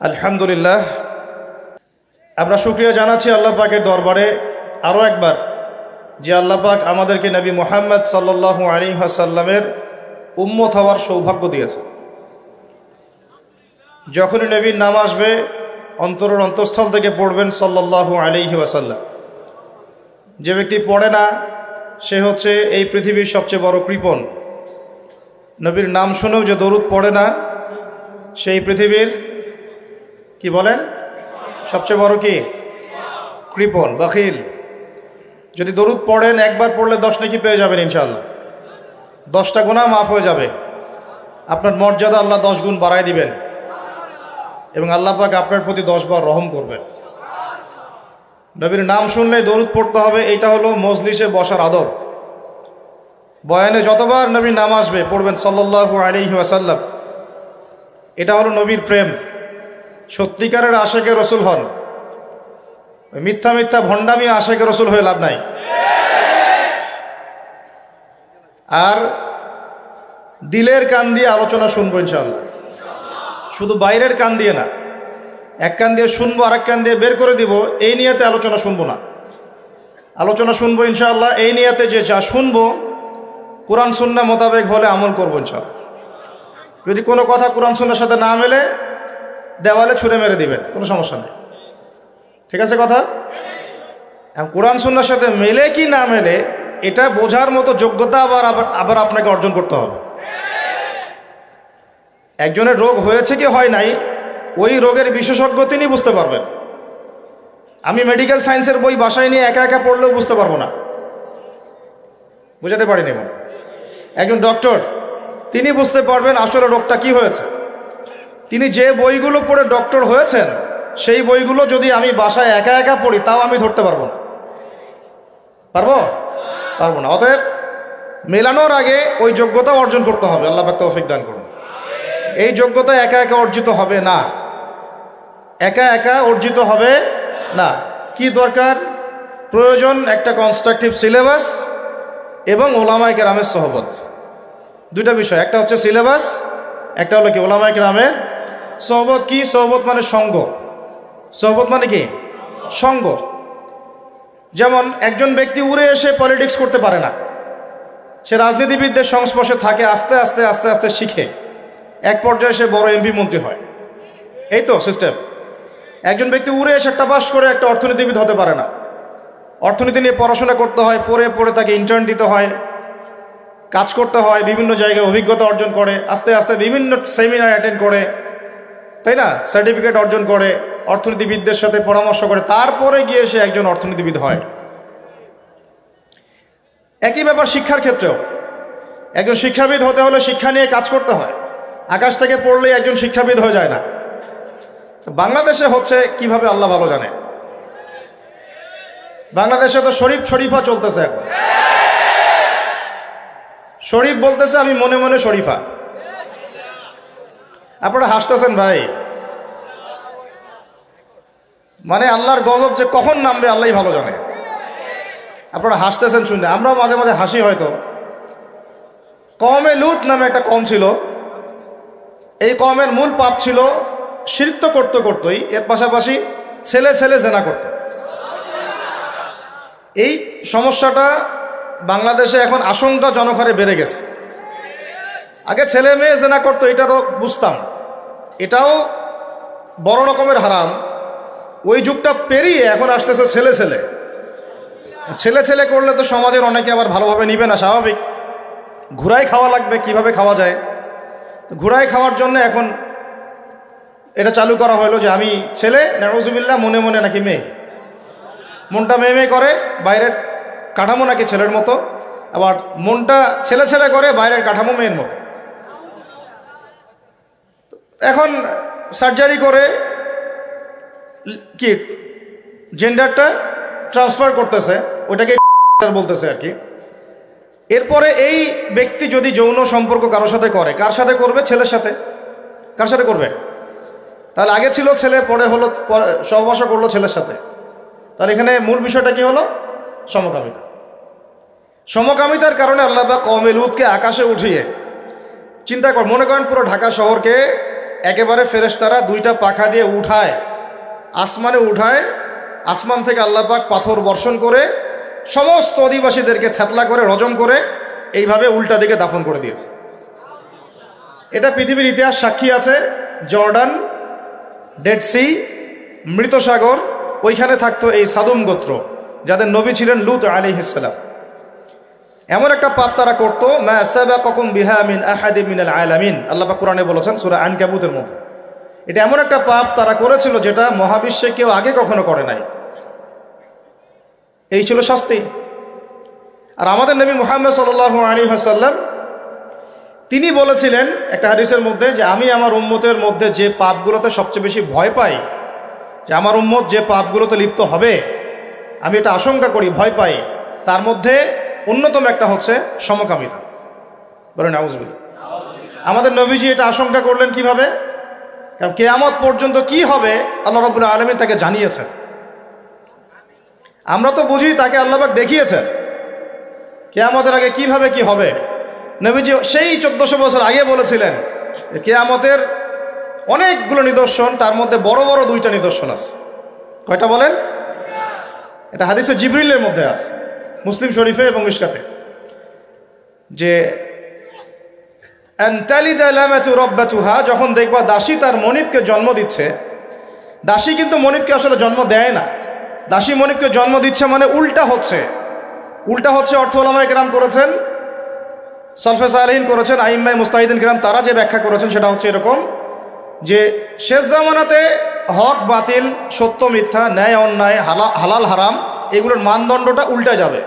আলহামদুলিল্লাহ, আমরা শুকরিয়া জানাচ্ছি আল্লাহ পাকের দরবারে আরও একবার যে আল্লাহ পাক আমাদেরকে নবী মুহাম্মদ সাল্লাল্লাহু আলাইহি ওয়াসাল্লামের উম্মত হওয়ার সৌভাগ্য দিয়েছে। যখনই নবীর নাম আসবে অন্তরের অন্তঃস্থল থেকে পড়বেন সাল্লাল্লাহু আলাইহি ওয়াসাল্লাম। যে ব্যক্তি পড়ে না সে হচ্ছে এই পৃথিবীর সবচেয়ে বড় কৃপণ। নবীর নাম শুনেও যে দরুদ পড়ে না সেই পৃথিবীর কি বলেন সবচেয়ে বড় কি কৃপণ, বখিল। যদি দরুদ পড়েন একবার পড়লে 10 নেকি পেয়ে যাবেন ইনশাআল্লাহ। 10টা গুনাহ মাফ হয়ে যাবে, আপনার মর্যাদা আল্লাহ 10 গুণ বাড়ায় দিবেন এবং আল্লাহ পাক আপনার প্রতি 10 বার রহম করবেন। নবীর নাম শুনলে দরুদ পড়তে হবে, এইটা হলো মজলিসে বসার আদব। বয়ানে যতবার নবীর নাম আসবে পড়বেন সাল্লাল্লাহু আলাইহি ওয়াসাল্লাম। এটা হলো নবীর প্রেম। সত্যিকারের আশেকে রসুল হন, মিথ্যা মিথ্যা ভণ্ডামি আশেকে রসুল হয়ে লাভ নাই। আর দিলের কান দিয়ে আলোচনা শুনবো ইনশাআল্লাহ, শুধু বাইরের কান দিয়ে না। এক কান দিয়ে শুনবো আর এক কান দিয়ে বের করে দিব এই নিয়তে আলোচনা শুনবো না। আলোচনা শুনবো ইনশাআল্লাহ এই নিয়তে যে যা শুনবো কোরআন সুন্নাহ মোতাবেক হলে আমল করবো ইনশাআল্লাহ। যদি কোনো কথা কোরআন সুন্নাহর সাথে না মেলে দেওয়ালে ছুঁড়ে মেরে দিবেন, কোনো সমস্যা নেই। ঠিক আছে কথা? কোরআন সুন্নাহর সাথে মেলে কি না মেলে এটা বোঝার মতো যোগ্যতা আবার আপনাকে অর্জন করতে হবে। একজনের রোগ হয়েছে কি হয় নাই ওই রোগের বিশেষজ্ঞ তিনি বুঝতে পারবেন। আমি মেডিকেল সায়েন্সের বই বাসায় নিয়ে একা একা পড়লেও বুঝতে পারবো না, বুঝাতে পারিনি। একজন ডক্টর তিনি বুঝতে পারবেন আসলে রোগটা কি হয়েছে। তিনি যে বইগুলো পড়ে ডক্টর হয়েছেন সেই বইগুলো যদি আমি বাসায় একা একা পড়ি তাও আমি ধরতে পারবো না। পারবো না। অতএব মেলানোর আগে ওই যোগ্যতা অর্জন করতে হবে। আল্লাহ পাক তৌফিক দান করুন। এই যোগ্যতা একা একা অর্জিত হবে না, একা একা অর্জিত হবে না। কি দরকার? প্রয়োজন একটা কনস্ট্রাকটিভ সিলেবাস এবং ওলামায়ে কেরামের সহবত। দুইটা বিষয়, একটা হচ্ছে সিলেবাস, একটা হলো কি ওলামায়ে কেরামের সহবত। কি সহবত মানে? সঙ্গ। সহবত মানে কি? সঙ্গ। যেমন একজন ব্যক্তি উড়ে এসে পলিটিক্স করতে পারে না, সে রাজনীতিবিদদের সংস্পর্শে থাকে, আস্তে আস্তে আস্তে আস্তে শিখে এক পর্যায়ে সে বড় এমপি মন্ত্রী হয়। এই তো সিস্টেম। একজন ব্যক্তি উড়ে এসে টাপাস করে একটা অর্থনীতিবিদ হতে পারে না, অর্থনীতি নিয়ে পড়াশোনা করতে হয়, পড়ে পড়ে তাকে ইন্টার্ন দিতে হয়, কাজ করতে হয়, বিভিন্ন জায়গায় অভিজ্ঞতা অর্জন করে, আস্তে আস্তে বিভিন্ন সেমিনার অ্যাটেন্ড করে, তাই না, সার্টিফিকেট অর্জন করে, অর্থনীতিবিদদের সাথে পরামর্শ করে, তারপরে গিয়ে সে একজন অর্থনীতিবিদ হয়। একই ব্যাপার শিক্ষার ক্ষেত্রেও। একজন শিক্ষাবিদ হতে হলে শিক্ষা নিয়ে কাজ করতে হয়। আকাশ থেকে পড়লেই একজন শিক্ষাবিদ হয়ে যায় না। বাংলাদেশে হচ্ছে কিভাবে আল্লাহ ভালো জানে। বাংলাদেশে তো শরীফা চলতেছে এখন। শরীফ বলতেছে আমি মনে মনে শরীফা। আপনারা হাসতেছেন ভাই, মানে আল্লাহর গজব যে কখন নামবে আল্লাহই ভালো জানে। আপনারা হাসতেছেন শুনে, আমরাও মাঝে মাঝে হাসি। হয়তো কওমে লূত নামে একটা কওম ছিল। এই কওমের মূল পাপ ছিল শিরক তো করতোই, এর পাশাপাশি ছেলে ছেলে জেনা করত। এই সমস্যাটা বাংলাদেশে এখন আশঙ্কাজনক হারে বেড়ে গেছে। আগে ছেলে মেয়ে জেনা করতো, এটারও বুঝতাম, এটাও বড় রকমের হারাম। ওই যুগটা পেরিয়ে এখন আসতেছে ছেলে ছেলে। ছেলে ছেলে করলে তো সমাজের অনেকে আবার ভালোভাবে নিবে না, স্বাভাবিক। ঘুরাই খাওয়া লাগবে, কিভাবে খাওয়া যায়। ঘুরাই খাওয়ার জন্য এখন এটা চালু করা হলো যে আমি ছেলে, নাউজুবিল্লাহ, মনে মনে নাকি মেয়ে। মনটা মেয়ে মেয়ে করে, বাইরের কাঠামো নাকি ছেলের মতো, আবার মনটা ছেলে ছেলে করে, বাইরের কাঠামো মেয়ের মতো। এখন সার্জারি করে কি জেন্ডারটা ট্রান্সফার করতেছে, ওটাকে বলতেছে আর কি। এরপরে এই ব্যক্তি যদি যৌন সম্পর্ক কারোর সাথে করে, কার সাথে করবে? ছেলের সাথে। কার সাথে করবে? তাহলে আগে ছিল ছেলে, পরে হলো সহবাস করলো ছেলের সাথে। তাহলে এখানে মূল বিষয়টা কি হলো? সমকামিতা। সমকামিতার কারণে আল্লাহ পাক কওমে লূতকে আকাশে উঠিয়ে, চিন্তা কর, মনে করেন পুরো ঢাকা শহরকে একেবারে ফেরেশতারা দুইটা পাখা দিয়ে উঠায়, আসমানে উঠায়, আসমান থেকে আল্লাহ পাক পাথর বর্ষণ করে সমস্ত অধিবাসীদেরকে থ্যাতলা করে রজম করে এইভাবে উল্টা দিকে দাফন করে দিয়েছে। এটা পৃথিবীর ইতিহাস সাক্ষী আছে। জর্ডান, ডেড সি, মৃত সাগর, ওইখানে থাকতো এই সাদুম গোত্র, যাদের নবী ছিলেন লূত আলাইহিস সালাম। এমন একটা পাপ তারা করতো, মা সাবাকাকুম বিহা মিন আহাদিম মিনাল আলামিন, আল্লাহ পাক কোরআনে বলেছেন সূরা আনকাবুতের মধ্যে। এটা এমন একটা পাপ তারা করেছিল যেটা মহাবিশ্বে কেউ আগে কখনো করে নাই। এই ছিল শাস্তি। আর আমাদের নবী মুহাম্মদ সাল্লাল্লাহু আলাইহি ওয়াসাল্লাম তিনি বলেছিলেন একটা হাদিসের মধ্যে যে আমি আমার উম্মতের মধ্যে যে পাপগুলোতে সবচেয়ে বেশি ভয় পাই, যে আমার উম্মত যে পাপগুলোতে লিপ্ত হবে আমি এটা আশঙ্কা করি, ভয় পাই, তার মধ্যে অন্যতম একটা হচ্ছে সমকামিতা। বলেন নাউজুবিল্লাহ। আমাদের নবীজি এটা আশঙ্কা করলেন কিভাবে? কারণ কিয়ামত পর্যন্ত কি হবে আল্লাহ রাব্বুল আলামিন তাকে জানিয়েছেন। আমরা তো বুঝি তাকে আল্লাহ পাক দেখিয়েছেন কিয়ামতের আগে কিভাবে কি হবে। নবীজি সেই 1400 বছর আগে বলেছিলেন কিয়ামতের অনেকগুলো নিদর্শন, তার মধ্যে বড় বড় দুইটা নিদর্শন আছে। কয়টা বলেন? এটা হাদিসে জিবরিলের মধ্যে আছে, মুসলিম শরীফে এবং মিশকাতে, যে যখন দেখবা দাসী তার মনিবকে জন্ম দিচ্ছে। দাসী কিন্তু মনিবকে আসলে জন্ম দেয় না, দাসী মনিবকে জন্ম দিচ্ছে মানে উল্টা হচ্ছে। উল্টা হচ্ছে অর্থ উলামায়ে কেরাম করেছেন, সালফে সালেহিন করেছেন, আইম্মায়ে মুস্তাহিদিন কেরাম তারা যে ব্যাখ্যা করেছেন সেটা হচ্ছে এরকম যে শেষ জামানাতে হক বাতিল, সত্য মিথ্যা, ন্যায় অন্যায়, হালাল হারাম এগুলোর মানদণ্ডটা উল্টা যাবে।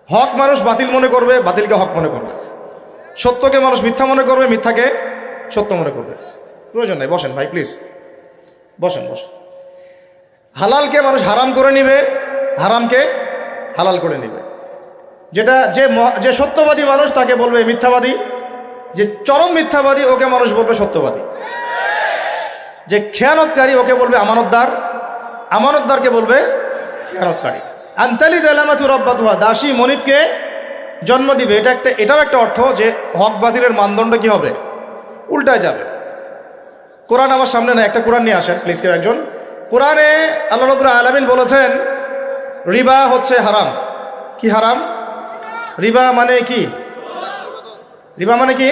হক মানুষ বাতিল মনে করবে, বাতিলকে হক মনে করবে। সত্যকে মানুষ মিথ্যা মনে করবে, মিথ্যাকে সত্য মনে করবে। প্রয়োজন নাই, বসেন ভাই প্লিজ, বসেন বসেন। হালালকে মানুষ হারাম করে নিবে, হারামকে হালাল করে নিবে। যেটা যে সত্যবাদী মানুষ তাকে বলবে মিথ্যাবাদী, যে চরম মিথ্যাবাদী ওকে মানুষ বলবে সত্যবাদী, যে খেয়ানতকারী ওকে বলবে আমানতদার, আমানতদারকে বলবে খেয়ানতকারী। আনতালি দালামাতু রাব্বাতুহা, দাসী মনিবকে জন্ম দিবে। এটাও একটা অর্থ যে হক বাতিলের মানদণ্ড কি হবে? উল্টায় যাবে। কোরআন আমার সামনে না, একটা কোরআন নিয়ে আসেন প্লিজ কেউ একজন। কোরআনে আল্লাহ রাব্বুল আলামিন বলেছেন রিবা হচ্ছে হারাম। কি হারাম? রিবা মানে কি? রিবা মানে কি?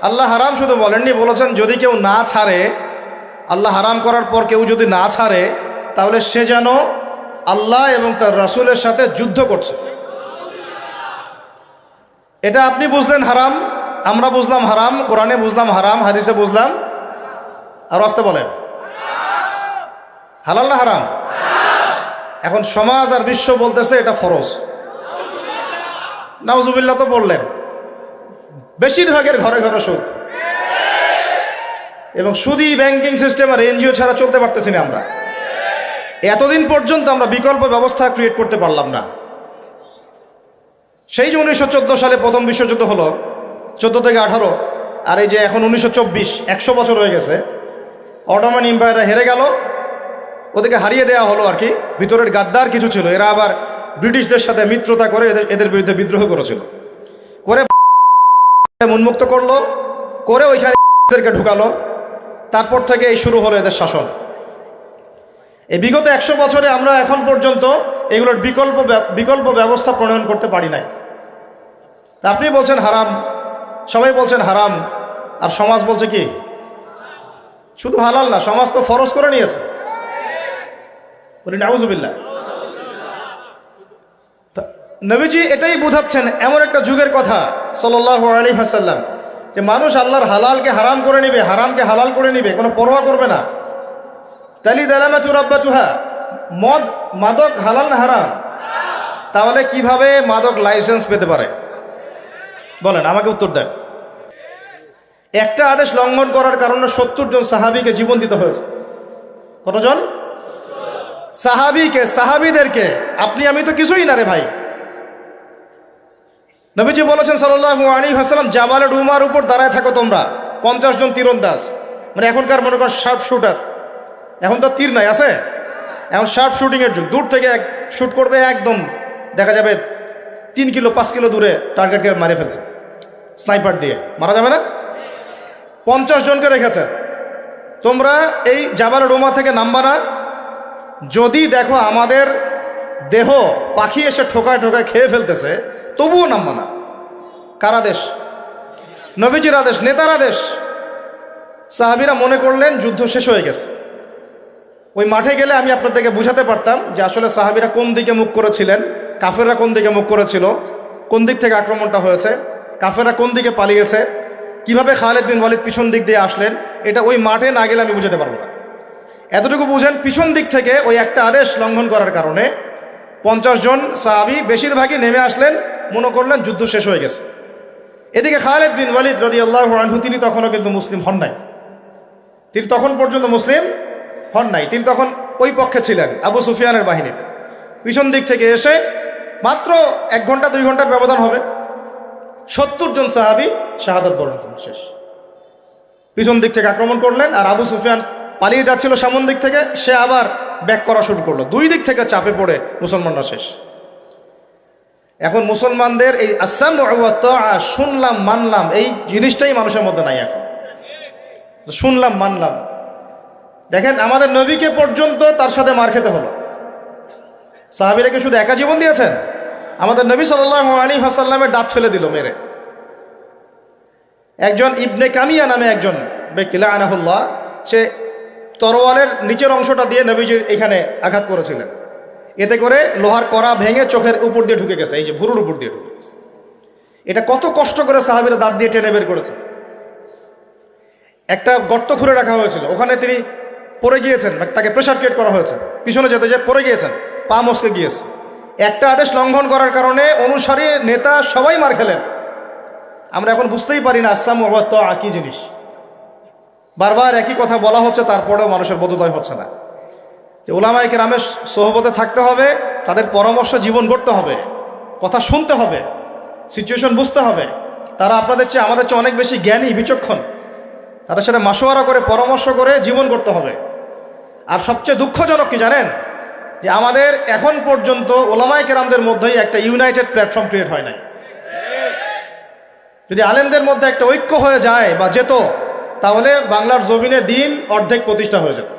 আল্লাহ হারাম শুধু বলেননি, বলেছেন যদি কেউ না ছাড়ে, আল্লাহ হারাম করার পর কেউ যদি না ছাড়ে তাহলে সে যেন আল্লাহ এবং তার রাসূলের সাথে যুদ্ধ করছে। এটা আপনি বুঝলেন হারাম, আমরা বুঝলাম হারাম, কোরআনে বুঝলাম হারাম, হাদিসে বুঝলাম, আর আসতে বলেন হালাল না হারাম? এখন সমাজ আর বিশ্ব বলতেছে এটা ফরজ। নাউজুবিল্লাহ তো বললেন। বেশিরভাগের ঘরে ঘরে সুদ, এবং সুদী ব্যাংকিং সিস্টেম আর এনজিও ছাড়া চলতে পারতেছি না আমরা। এতদিন পর্যন্ত আমরা বিকল্প ব্যবস্থা ক্রিয়েট করতে পারলাম না। সেই যে 1914 সালে প্রথম বিশ্বযুদ্ধ হলো, 14 থেকে 18, আর এই যে এখন 1924, 100 বছর হয়ে গেছে। অটোমান এম্পায়াররা হেরে গেল, ওদেরকে হারিয়ে দেওয়া হলো আর কি। ভিতরের গাদ্দার কিছু ছিল, এরা আবার ব্রিটিশদের সাথে মিত্রতা করে এদের বিরুদ্ধে বিদ্রোহ করেছিল, করে উন্মুক্ত করলো, করে ওইখানে ঢুকালো। তারপর থেকে এই শুরু হলো এদের শাসন। এই বিগত 100 বছরে আমরা এখন পর্যন্ত এগুলোর বিকল্প ব্যবস্থা প্রণয়ন করতে পারি নাই। তা আপনি বলছেন হারাম, সবাই বলছেন হারাম, আর সমাজ বলছে কি শুধু হালাল না, সমাজ তো ফরজ করে নিয়েছে। বলি নাউজুবিল্লাহ। নবীজি এটাই বুঝাচ্ছেন, এমন একটা যুগের কথা সাল্লাল্লাহু আলাইহি ওয়াসাল্লাম, যে মানুষ আল্লাহর হালালকে হারাম করে নিবে, হারামকে হালাল করে নিবে, কোনো পরোয়া করবে না। তালি দালামাতু রাব্বাতুহা, মাদক হালাল না হারাম? তাহলে কিভাবে মাদক লাইসেন্স পেতে পারে বলেন, আমাকে উত্তর দেন। একটা আদেশ লঙ্ঘন করার কারণে 70 জন সাহাবীকে জীবন দিতে হয়েছে। কতজন সাহাবীদেরকে? আপনি আমি তো কিছুই না রে ভাই। নবীজি বলেছেন সাল্লাল্লাহু আলাইহি ওয়াসাল্লাম, জাবালে রুমার উপর দাঁড়ায় থাকো তোমরা 50 জন তীরন্দাজ, মানে এখনকার মনে করেন শার্প শুটার। এখন তো তীর নাই, আছে এখন শার্প শুটিংয়ের যুগ। দূর থেকে শুট করবে, একদম দেখা যাবে 3 কিলো 5 কিলো দূরে টার্গেটকে মারে ফেলছে, স্নাইপার দিয়ে মারা যাবে না? 50 জনকে রেখেছেন, তোমরা এই জাবাল রুমা থেকে নামবা না, যদি দেখো আমাদের দেহ পাখি এসে ঠোকায় ঠোকায় খেয়ে ফেলতেছে তবুও নামবা না। কার আদেশ? নবীজির আদেশ, নেতার আদেশ। সাহাবীরা মনে করলেন যুদ্ধ শেষ হয়ে গেছে। ওই মাঠে গেলে আমি আপনাদেরকে বুঝাতে পারতাম যে আসলে সাহাবীরা কোন দিকে মুখ করেছিলেন, কাফেররা কোন দিকে মুখ করেছিল, কোন দিক থেকে আক্রমণটা হয়েছে, কাফেররা কোন দিকে পালিয়েছে, কিভাবে খালিদ বিন ওয়ালিদ পিছন দিক দিয়ে আসলেন। এটা ওই মাঠে না গেলে আমি বুঝাতে পারবো না। এতটুকু বুঝেন, পিছন দিক থেকে ওই একটা আদেশ লঙ্ঘন করার কারণে 50 জন সাহাবী বেশিরভাগই নেমে আসলেন, মনে করলেন যুদ্ধ শেষ হয়ে গেছে। এদিকে খালিদ বিন ওয়ালিদ রাদিয়াল্লাহু আনহু তিনি তখনও কিন্তু মুসলিম হন নাই, তিনি তখন পর্যন্ত মুসলিম হন নাই, তিনি তখন ওই পক্ষে ছিলেন আবু সুফিয়ানের বাহিনীতে। পিছন দিক থেকে এসে মাত্র 1 ঘন্টা 2 ঘন্টার ব্যবধান হবে, 70 জন সাহাবী শাহাদাত বরণ করলেন, শেষ। পিছন দিক থেকে আক্রমণ করলেন, আর আবু সুফিয়ান পালিয়ে যাচ্ছিল সামন দিক থেকে, সে আবার ব্যাক করা শুরু করলো। 2 দিক থেকে চাপে পড়ে মুসলমানরা শেষ। এখন মুসলমানদের এই আসসামু ওয়া তাআ, শুনলাম মানলাম, এই জিনিসটাই মানুষের মধ্যে নাই এখন। শুনলাম মানলাম, দেখেন আমাদের নবীকে পর্যন্ত তার সাথে মার খেতে হলো। সাহাবীরা কি শুধু একা জীবন দিয়েছেন? আমাদের নবী সাল্লাল্লাহু আলাইহি ওয়াসাল্লামের দাঁত ফেলে দিল মেরে। একজন ইবনে কামিয়া নামে একজন ব্যক্তি লাআনাহুল্লাহ, সে তরোয়ালের নিচের অংশটা দিয়ে নবীজির এখানে আঘাত করেছিলেন। এতে করে লোহার কড়া ভেঙে চোখের উপর দিয়ে ঢুকে গেছে, এই যে ভুরুর উপর দিয়ে ঢুকে গেছে। এটা কত কষ্ট করে সাহাবীরা দাঁত দিয়ে টেনে বের করেছে। একটা গর্ত খুঁড়ে রাখা হয়েছিল, ওখানে তিনি পড়ে গিয়েছেন, তাকে প্রেশার ক্রিয়েট করা হয়েছে, পিছনে যেতে যে পড়ে গিয়েছেন, পা মচকে গিয়েছে। একটা আদেশ লঙ্ঘন করার কারণে অনুসারী নেতা সবাই মার খেলেন। আমরা এখন বুঝতেই পারি না আসসামু ওয়া তাআ কি জিনিস। বারবার একই কথা বলা হচ্ছে, তারপরেও মানুষের বোধোদয় হচ্ছে না যে উলামায়ে কেরামের সোহবতে থাকতে হবে, তাদের পরামর্শ জীবন গড়তে হবে, কথা শুনতে হবে, সিচুয়েশন বুঝতে হবে। তারা আপনাদের চেয়ে আমাদের চেয়ে অনেক বেশি জ্ঞানী বিচক্ষণ, তাদের সাথে মাশওয়ারা করে পরামর্শ করে জীবন গড়তে হবে। আর সবচেয়ে দুঃখজনক কি জানেন, যে আমাদের এখন পর্যন্ত উলামায়ে কেরামদের মধ্যেই একটা ইউনাইটেড প্ল্যাটফর্ম ক্রিয়েট হয় নাই। যদি আলেমদের মধ্যে একটা ঐক্য হয়ে যায় বা যেত, তাহলে বাংলার জমিনে দিন অর্ধেক প্রতিষ্ঠা হয়ে যেত।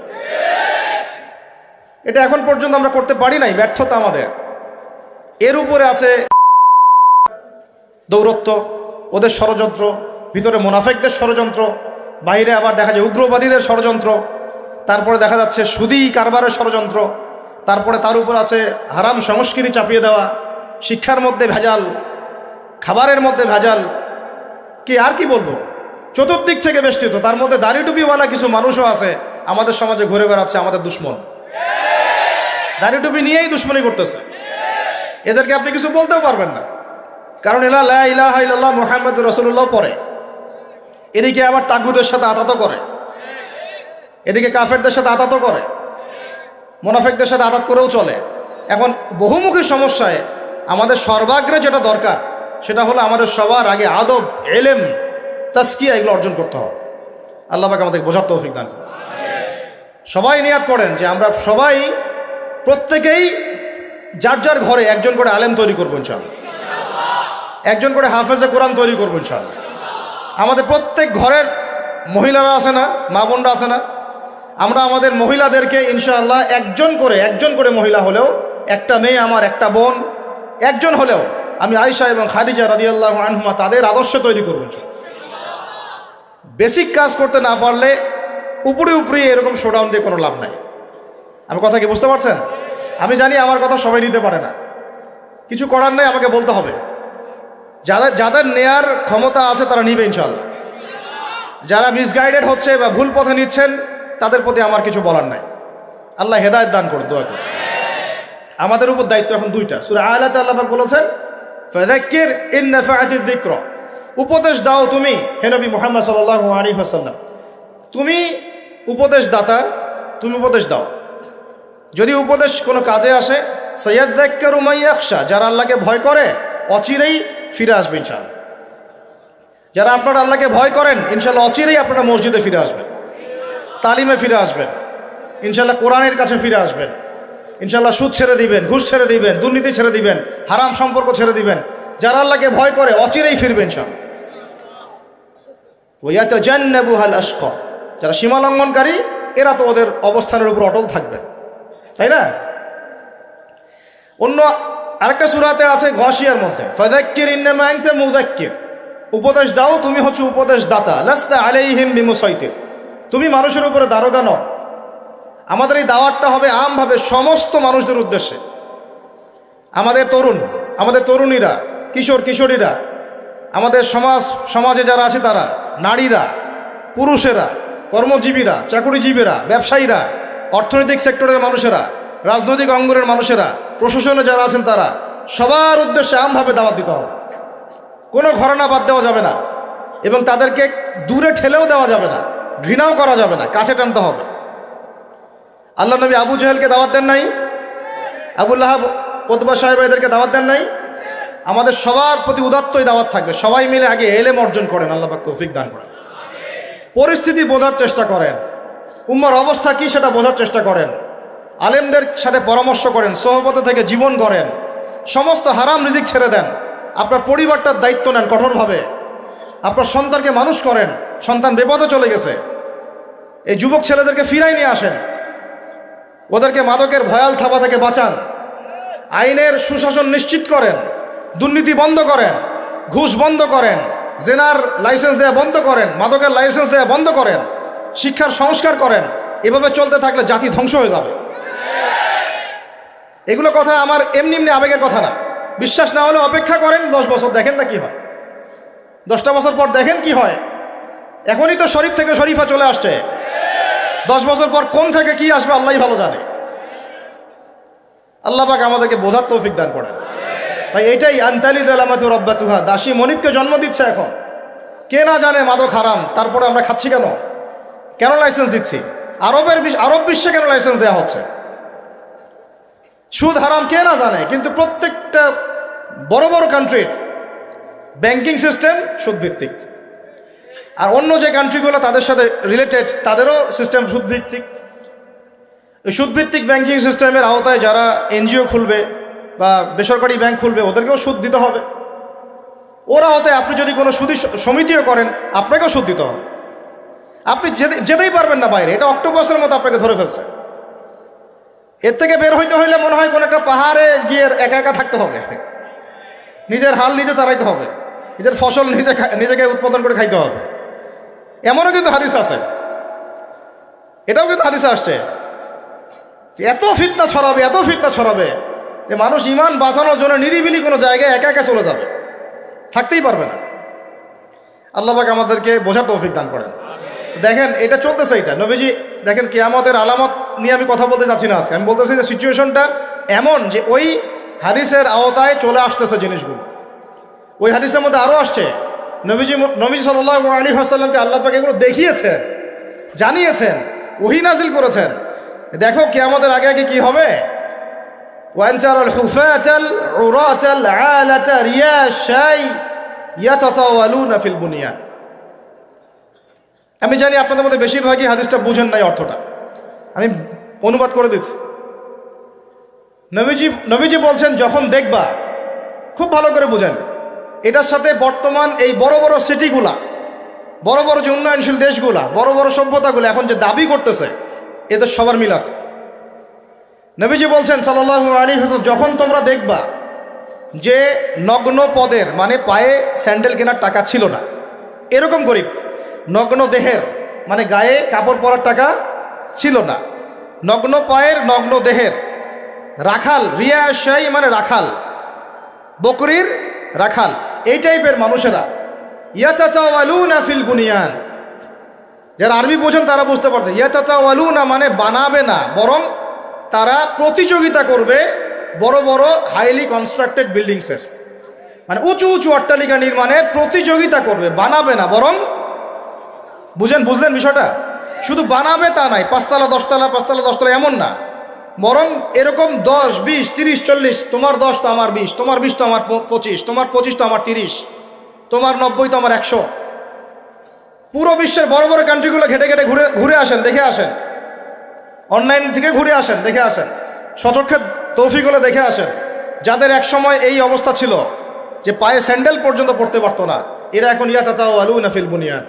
এটা এখন পর্যন্ত আমরা করতে পারি নাই, ব্যর্থতা আমাদের। এর উপরে আছে দৌরত্ব, ওদের ষড়যন্ত্র, ভিতরে মুনাফিকদের ষড়যন্ত্র, বাইরে আবার দেখা যায় উগ্রবাদীদের ষড়যন্ত্র, তারপরে দেখা যাচ্ছে সুদী কারবারের ষড়যন্ত্র, তারপরে তার উপর আছে হারাম সংস্কৃতি চাপিয়ে দেওয়া, শিক্ষার মধ্যে ভেজাল, খাবারের মধ্যে ভেজাল, কি আর কি বলবো, চতুর্দিক থেকে বেষ্টিত। তার মধ্যে দাড়ি টুপিওয়ালা কিছু মানুষও আছে আমাদের সমাজে ঘুরে বেড়াচ্ছে, আমাদের দুশ্মন, দাড়ি টুপি নিয়েই দুশ্মনী করতেছে। এদেরকে আপনি কিছু বলতেও পারবেন না, কারণ এরা লা ইলাহা ইল্লাল্লাহ মুহাম্মাদুর রাসূলুল্লাহ পড়ে, এদিকে আবার তাগুদের সাথে আতাতও করে, এদিকে কাফেরদের সাথে আতাতও করে, মুনাফিকদের সাথে আতাত করেও চলে। এখন বহুমুখী সমস্যায় আমাদের সর্বাগ্রে যেটা দরকার, সেটা হলো আমাদের সবার আগে আদব, ইলম, তাজকিয়া এগুলো অর্জন করতে হবে। আল্লাহ পাক আমাদের বোঝার তৌফিক দান করুন। সবাই নিয়াত করেন যে আমরা সবাই প্রত্যেকেই যার যার ঘরে একজন করে আলেম তৈরি করবো ইনশাআল্লাহ, একজন করে হাফেজে কোরআন তৈরি করবো ইনশাআল্লাহ। আমাদের প্রত্যেক ঘরের মহিলারা আছে না, মা বোনরা আছে না, আমরা আমাদের মহিলাদেরকে ইনশাআল্লাহ একজন করে মহিলা হলেও, একটা মেয়ে আমার, একটা বোন, একজন হলেও আমি আয়েশা এবং খাদিজা রাদিয়াল্লাহু আনহুমা তাদের আদর্শ তৈরি করবো ইনশাআল্লাহ। বেসিক কাজ করতে না পারলে উপরে এরকম শোডাউন দিয়ে কোনো লাভ নাই। আমি কথা কি বুঝতে পারছেন? আমি জানি আমার কথা সবাই নিতে পারে না, কিছু করার নেই, আমাকে বলতে হবে। যাদের নেয়ার ক্ষমতা আছে তারা নিবে ইনশাআল্লাহ। যারা মিসগাইডেড হচ্ছে বা ভুল পথে নিচ্ছেন, তাদের প্রতি আমার কিছু বলার নাই। আল্লাহ হেদায়েত দান করুন, দোয়া করুন। আমাদের উপর দায়িত্ব এখন 2টা। সূরা আলাতে আল্লাহ পাক বলেছেন, ফাযাক্কির ইন নাফাআতিয যিকরা, উপদেশ দাও তুমি হে নবী মুহাম্মদ সাল্লাল্লাহু আলাইহি ওয়াসাল্লাম, তুমি উপদেশদাতা, তুমি উপদেশ দাও। যদি উপদেশ কোনো কাজে আসে, সায়াযাক্কারু মান ইয়াখশা, যারা আল্লাহকে ভয় করে অচিরেই ফিরে আসবে ইনশাআল্লাহ। যারা আপনারা আল্লাহকে ভয় করেন ইনশাআল্লাহ অচিরেই আপনারা মসজিদে ফিরে আসবেন, তালিমে ফিরে আসবেন, ইনশাআল্লাহ কোরআনের কাছে ফিরে আসবেন, ইনশাআল্লাহ সুদ ছেড়ে দিবেন, ঘুষ ছেড়ে দিবেন, দুর্নীতি ছেড়ে দিবেন, হারাম সম্পর্ক ছেড়ে দিবেন। যারা আল্লাহকে ভয় করে অচিরেই ফিরবে ইনশাআল্লাহ। ওয়ায়াতাজান্নাবুহাল আশকা, যারা সীমা লঙ্ঘনকারী এরা তো ওদের অবস্থানের উপর অটল থাকবে, তাই না? অন্য আরেকটা সূরাতে আছে গাশিয়ার মধ্যে, ফাযাক্কির ইন্নামা আনতা মুযাক্কির, উপদেশ দাও, তুমি হচ্ছে উপদেশ দাতা, লাস্তা আলাইহিম বিমুসাইতির, তুমি মানুষের উপরে দারোগা নও। আমাদের এই দাওয়াতটা হবে আমভাবে সমস্ত মানুষদের উদ্দেশ্যে। আমাদের তরুণীরা, কিশোরীরা, আমাদের সমাজে যারা আছে তারা, নারীরা, পুরুষেরা, কর্মজীবীরা, চাকুরিজীবীরা, ব্যবসায়ীরা, অর্থনৈতিক সেক্টরের মানুষেরা, রাজনৈতিক অঙ্গনের মানুষেরা, প্রশাসনে যারা আছেন তারা সবার উদ্দেশ্যে আমভাবে দাওয়াত দিতে হবে। কোনো ঘরানা বাদ দেওয়া যাবে না এবং তাদেরকে দূরে ঠেলেও দেওয়া যাবে না, ঘৃণাও করা যাবে না, কাছে টানতে হবে। আল্লাহ নবী আবু জেহেলকে দাওয়াত দেন নাই? আবুল লাহাব, উতবা সাহেব এদেরকে দাওয়াত দেন নাই? আমাদের সবার প্রতি উদাত্তই দাওয়াত থাকবে। সবাই মিলে আগে এলেম অর্জন করেন, আল্লাহ পাক তৌফিক দান করেন। পরিস্থিতি বোঝার চেষ্টা করেন, উম্মার অবস্থা কি সেটা বোঝার চেষ্টা করেন, আলেমদের সাথে পরামর্শ করেন, সোহবত থেকে জীবন গড়েন, সমস্ত হারাম রিজিক ছেড়ে দেন, আপনার পরিবারটার দায়িত্ব নেন কঠোরভাবে, আপনার সন্তানকে মানুষ করেন, সন্তান বিপদে চলে গেছে, এই যুবক ছেলেদেরকে ফিরাই নিয়ে আসেন, ওদেরকে মাদকের ভয়াল থাবা থেকে বাঁচান, আইনের সুশাসন নিশ্চিত করেন, দুর্নীতি বন্ধ করেন, ঘুষ বন্ধ করেন, জেনার লাইসেন্স দেওয়া বন্ধ করেন, মাদকের লাইসেন্স দেওয়া বন্ধ করেন, শিক্ষার সংস্কার করেন। এভাবে চলতে থাকলে জাতি ধ্বংস হয়ে যাবে। এগুলো কথা আমার এমনি আবেগের কথা না। বিশ্বাস না হলে অপেক্ষা করেন 10 বছর, দেখেন না কি হয়। 10টা বছর পর দেখেন কি হয়। এখনই তো শরীফ থেকে শরীফা চলে আসছে, 10 বছর পর কোন থেকে কি আসবে আল্লাহই ভালো জানে। আল্লাহ পাক আমাদেরকে বোঝার তৌফিক দান করেন। ভাই এটাই আনতালিদ আলামাতু রাব্বাতুহা, দাসী মনিবকে জন্ম দিচ্ছে এখন। কে না জানে মাদক হারাম, তারপরে আমরা খাচ্ছি কেন? কেন লাইসেন্স দিচ্ছি? আরব বিশ্বে কেন লাইসেন্স দেওয়া হচ্ছে? সুদ হারাম কে না জানে, কিন্তু প্রত্যেকটা বড় বড় কান্ট্রির ব্যাংকিং সিস্টেম সুদভিত্তিক, আর অন্য যে কান্ট্রিগুলো তাদের সাথে রিলেটেড তাদেরও সিস্টেম সুদভিত্তিক। এই সুদভিত্তিক ব্যাংকিং সিস্টেমের আওতায় যারা এনজিও খুলবে বা বেসরকারি ব্যাংক খুলবে ওদেরকেও সুদ দিতে হবে। ওরা আওতায় আপনি যদি কোনো সুদী সমিতিও করেন আপনাকেও সুদ দিতে হবে। আপনি যেতেই পারবেন না বাইরে, এটা অক্টোপাসের মতো আপনাকে ধরে ফেলছে। এর থেকে বের হইতে হইলে মনে হয় কোনো একটা পাহাড়ে গিয়ে একা একা থাকতে হবে, নিজের হাল নিজে চালাইতে হবে, নিজের ফসল নিজেকে উৎপাদন করে খাইতে হবে। এমনও কিন্তু হাদিস আছে, এটাও কিন্তু হাদিসে আসছে যে এত ফিতনা ছড়াবে যে মানুষ ইমান বাঁচানোর জন্য নিরিবিলি কোনো জায়গায় একা একা চলে যাবে, থাকতেই পারবে না। আল্লাহ পাক আমাদেরকে বোঝার তৌফিক দান করেন। দেখেন এটা চলতেছে, এটা নবীজি দেখেন কিয়ামতের আলামত নিয়ে আমি কথা বলতে চাচ্ছি না আজকে। আমি বলতেছি যে সিচুয়েশনটা এমন যে ওই হাদিসের আওতায় চলে আসতেছে জিনিসগুলো। ওই হাদিসের মধ্যে আরও আসছে নবীজি সাল্লাল্লাহু আলাইহি ওয়াসাল্লামকে আল্লাহ পাক এগুলো দেখিয়েছেন, জানিয়েছেন, ওহী নাজিল করেছেন। দেখো কিয়ামতের আগে আগে কি হবে। ওয়ানতারাল হুফাতাল উরাতাল আলাতা রিয়াশাই ইয়াতাতাওয়ালুনা ফিল বুনিয়ান। আমি জানি আপনাদের মধ্যে বেশিরভাগই হাদিসটা বুঝেন নাই অর্থটা, আমি অনুবাদ করে দিচ্ছি। নবীজি বলছেন যখন দেখবা, খুব ভালো করে বুঝেন, এটার সাথে বর্তমান এই বড় বড় সিটিগুলা, বড় বড় যে উন্নয়নশীল দেশগুলা, বড় বড় সভ্যতাগুলো এখন যে দাবি করতেছে এদের সবার মিল আছে। নবীজি বলছেন সাল্লাল্লাহু আলাইহি ওয়াসাল্লাম, যখন তোমরা দেখবা যে নগ্ন পদের মানে পায়ে স্যান্ডেল কেনার টাকা ছিল না, এরকম গরিব, নগ্ন দেহের মানে গায়ে কাপড় পরার টাকা ছিল না, নগ্ন পায়ের নগ্ন দেহের রাখাল, রিয়াশাই মানে রাখাল, বকরির রাখাল, এই টাইপের মানুষেরা ইয়াতাতাওয়ালুনা ফিল বুনিয়ান। যারা আরবি বোঝেন তারা বুঝতে পারছে, ইয়াতাতাওয়ালুনা মানে বানাবে না, বরং তারা প্রতিযোগিতা করবে বড় বড় হাইলি কনস্ট্রাক্টেড বিল্ডিংসের, মানে উঁচু উঁচু অট্টালিকা নির্মাণের প্রতিযোগিতা করবে, বানাবে না। বরং বুঝলেন বিষয়টা? শুধু বানাবে তা নাই, 5 তলা 10 তলা 5 তলা 10 তলা এমন না, বরং এরকম 10 20 30 40, তোমার 10 তো আমার 20, তোমার 20 তো আমার 25, তোমার 25 তো আমার 30, তোমার 90 তো আমার 100। পুরো বিশ্বের বড় বড় কান্ট্রিগুলো ঘেটে ঘেটে ঘুরে আসেন, দেখে আসেন, অনলাইন থেকে ঘুরে আসেন, দেখে আসেন, সচক্ষে তৌফিক হলে দেখে আসেন। যাদের এক সময় এই অবস্থা ছিল যে পায়ে স্যান্ডেল পর্যন্ত পড়তে পারতো না, এরা এখন ইয়াতাতাওয়ালুনা ফিল বুনিয়ান,